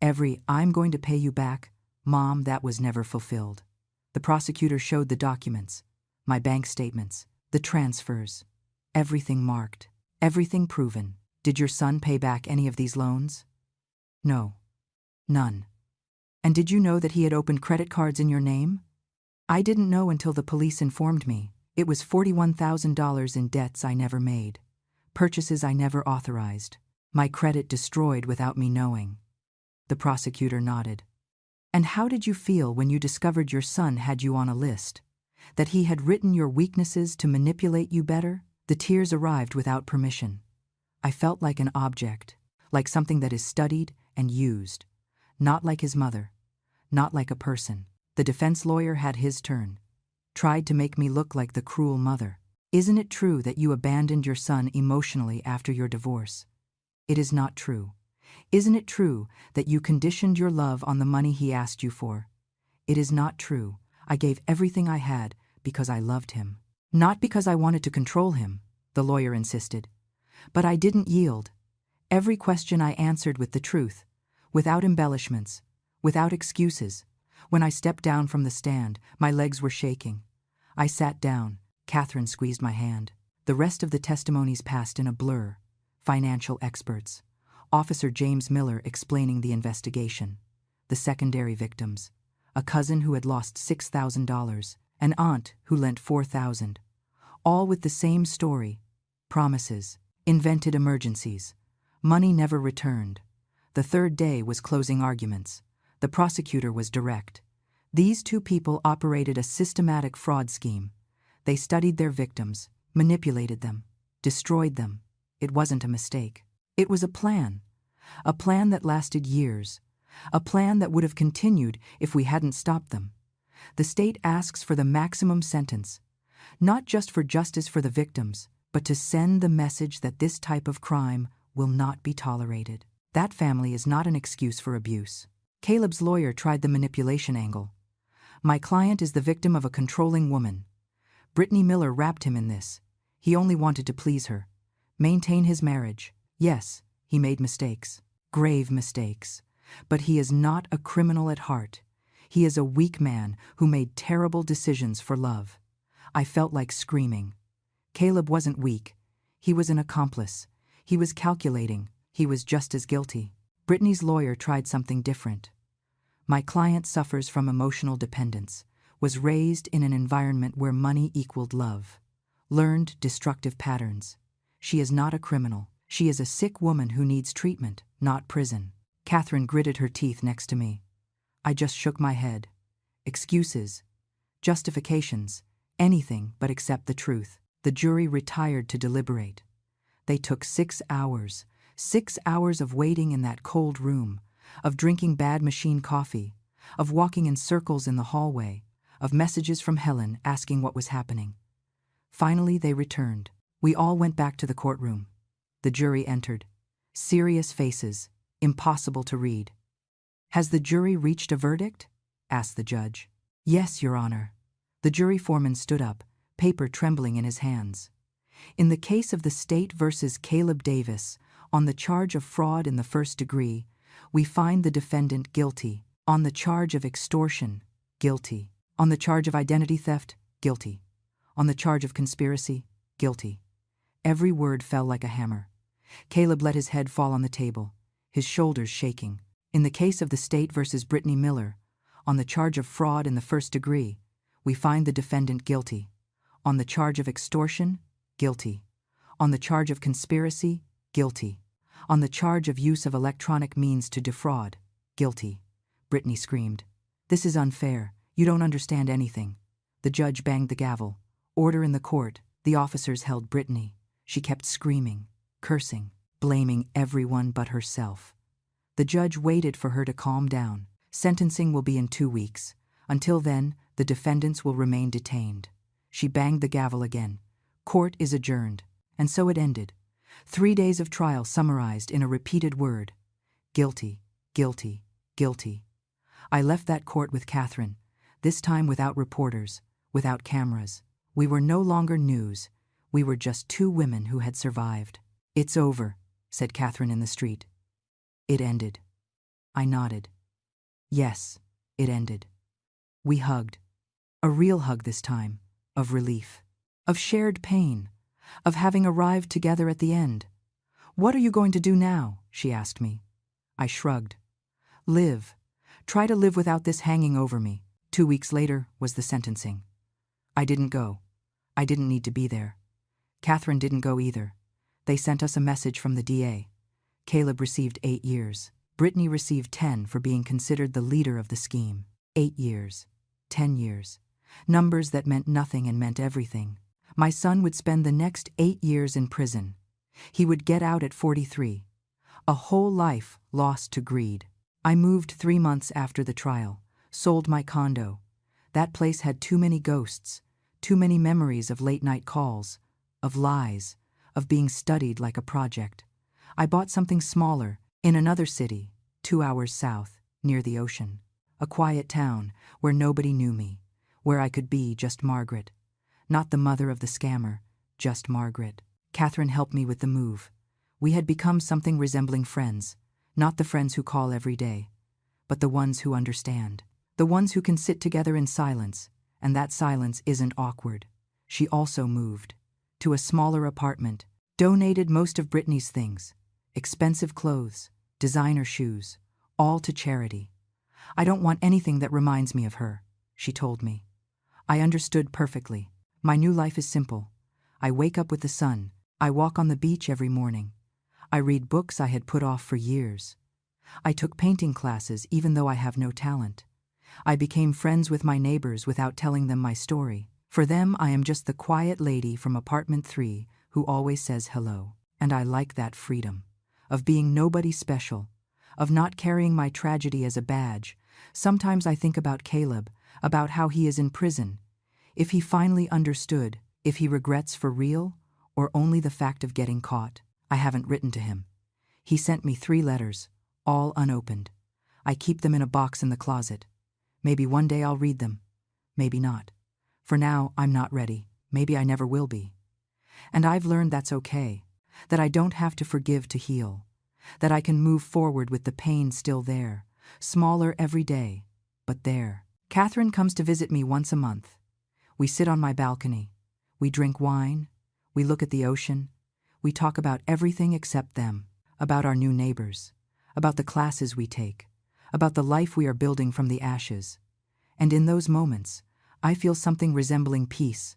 Every "I'm going to pay you back, Mom" that was never fulfilled. The prosecutor showed the documents, my bank statements, the transfers. Everything marked, everything proven. Did your son pay back any of these loans? No. None. And did you know that he had opened credit cards in your name? I didn't know until the police informed me. It was $41,000 in debts I never made, purchases I never authorized, my credit destroyed without me knowing. The prosecutor nodded. And how did you feel when you discovered your son had you on a list? That he had written your weaknesses to manipulate you better? The tears arrived without permission. I felt like an object, like something that is studied and used. Not like his mother, not like a person. The defense lawyer had his turn. Tried to make me look like the cruel mother. Isn't it true that you abandoned your son emotionally after your divorce? It is not true. Isn't it true that you conditioned your love on the money he asked you for? It is not true. I gave everything I had because I loved him. Not because I wanted to control him, the lawyer insisted. But I didn't yield. Every question I answered with the truth, without embellishments, without excuses. When I stepped down from the stand, my legs were shaking. I sat down. Catherine squeezed my hand. The rest of the testimonies passed in a blur. Financial experts. Officer James Miller explaining the investigation. The secondary victims. A cousin who had lost $6,000. An aunt who lent $4,000. All with the same story. Promises. Invented emergencies. Money never returned. The third day was closing arguments. The prosecutor was direct. These two people operated a systematic fraud scheme. They studied their victims, manipulated them, destroyed them. It wasn't a mistake. It was a plan that lasted years, a plan that would have continued if we hadn't stopped them. The state asks for the maximum sentence, not just for justice for the victims, but to send the message that this type of crime will not be tolerated. That family is not an excuse for abuse. Caleb's lawyer tried the manipulation angle. My client is the victim of a controlling woman. Brittany Miller wrapped him in this. He only wanted to please her, maintain his marriage. Yes, he made mistakes, grave mistakes. But he is not a criminal at heart. He is a weak man who made terrible decisions for love. I felt like screaming. Caleb wasn't weak. He was an accomplice. He was calculating. He was just as guilty. Brittany's lawyer tried something different. My client suffers from emotional dependence, was raised in an environment where money equaled love, learned destructive patterns. She is not a criminal. She is a sick woman who needs treatment, not prison. Catherine gritted her teeth next to me. I just shook my head. Excuses, justifications, anything but accept the truth. The jury retired to deliberate. They took 6 hours. 6 hours of waiting in that cold room, of drinking bad machine coffee, of walking in circles in the hallway, of messages from Helen asking what was happening. Finally, they returned. We all went back to the courtroom. The jury entered. Serious faces, impossible to read. Has the jury reached a verdict? Asked the judge. Yes, Your Honor. The jury foreman stood up, paper trembling in his hands. In the case of the state versus Caleb Davis, on the charge of fraud in the first degree, we find the defendant guilty. On the charge of extortion, guilty. On the charge of identity theft, guilty. On the charge of conspiracy, guilty. Every word fell like a hammer. Caleb let his head fall on the table, his shoulders shaking. In the case of the state versus Brittany Miller, on the charge of fraud in the first degree, we find the defendant guilty. On the charge of extortion, guilty. On the charge of conspiracy, guilty. On the charge of use of electronic means to defraud, guilty. Brittany screamed. This is unfair. You don't understand anything. The judge banged the gavel. Order in the court. The officers held Brittany. She kept screaming, cursing, blaming everyone but herself. The judge waited for her to calm down. Sentencing will be in 2 weeks. Until then, the defendants will remain detained. She banged the gavel again. Court is adjourned. And so it ended. 3 days of trial summarized in a repeated word. Guilty, guilty, guilty. I left that court with Catherine, this time without reporters, without cameras. We were no longer news. We were just two women who had survived. "It's over," said Catherine in the street. It ended. I nodded. Yes, it ended. We hugged. A real hug this time, of relief, of shared pain, of having arrived together at the end. "What are you going to do now?" she asked me. I shrugged. "Live. Try to live without this hanging over me." 2 weeks later was the sentencing. I didn't go. I didn't need to be there. Catherine didn't go either. They sent us a message from the DA. Caleb received 8 years. Brittany received 10 for being considered the leader of the scheme. 8 years. 10 years. Numbers that meant nothing and meant everything. My son would spend the next 8 years in prison. He would get out at 43. A whole life lost to greed. I moved 3 months after the trial, sold my condo. That place had too many ghosts, too many memories of late-night calls, of lies, of being studied like a project. I bought something smaller, in another city, 2 hours south, near the ocean. A quiet town where nobody knew me, where I could be just Margaret. Not the mother of the scammer, just Margaret. Catherine helped me with the move. We had become something resembling friends, not the friends who call every day, but the ones who understand. The ones who can sit together in silence, and that silence isn't awkward. She also moved to a smaller apartment, donated most of Brittany's things, expensive clothes, designer shoes, all to charity. "I don't want anything that reminds me of her," she told me. I understood perfectly. My new life is simple. I wake up with the sun. I walk on the beach every morning. I read books I had put off for years. I took painting classes even though I have no talent. I became friends with my neighbors without telling them my story. For them, I am just the quiet lady from apartment 3 who always says hello. And I like that freedom, of being nobody special, of not carrying my tragedy as a badge. Sometimes I think about Caleb, about how he is in prison. If he finally understood, if he regrets for real, or only the fact of getting caught. I haven't written to him. He sent me 3 letters, all unopened. I keep them in a box in the closet. Maybe one day I'll read them. Maybe not. For now, I'm not ready. Maybe I never will be. And I've learned that's okay, that I don't have to forgive to heal, that I can move forward with the pain still there, smaller every day, but there. Catherine comes to visit me once a month. We sit on my balcony. We drink wine. We look at the ocean. We talk about everything except them, about our new neighbors, about the classes we take, about the life we are building from the ashes. And in those moments, I feel something resembling peace.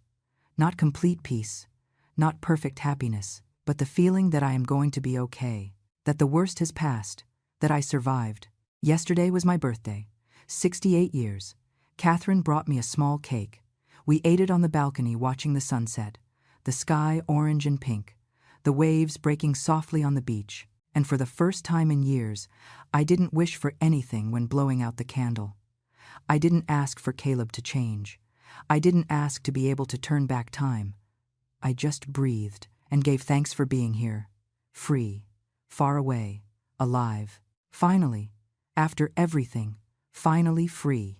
Not complete peace, not perfect happiness, but the feeling that I am going to be okay, that the worst has passed, that I survived. Yesterday was my birthday, 68 years. Catherine brought me a small cake. We ate it on the balcony watching the sunset, the sky orange and pink, the waves breaking softly on the beach. And for the first time in years, I didn't wish for anything when blowing out the candle. I didn't ask for Caleb to change. I didn't ask to be able to turn back time. I just breathed and gave thanks for being here, free, far away, alive. Finally, after everything, finally free.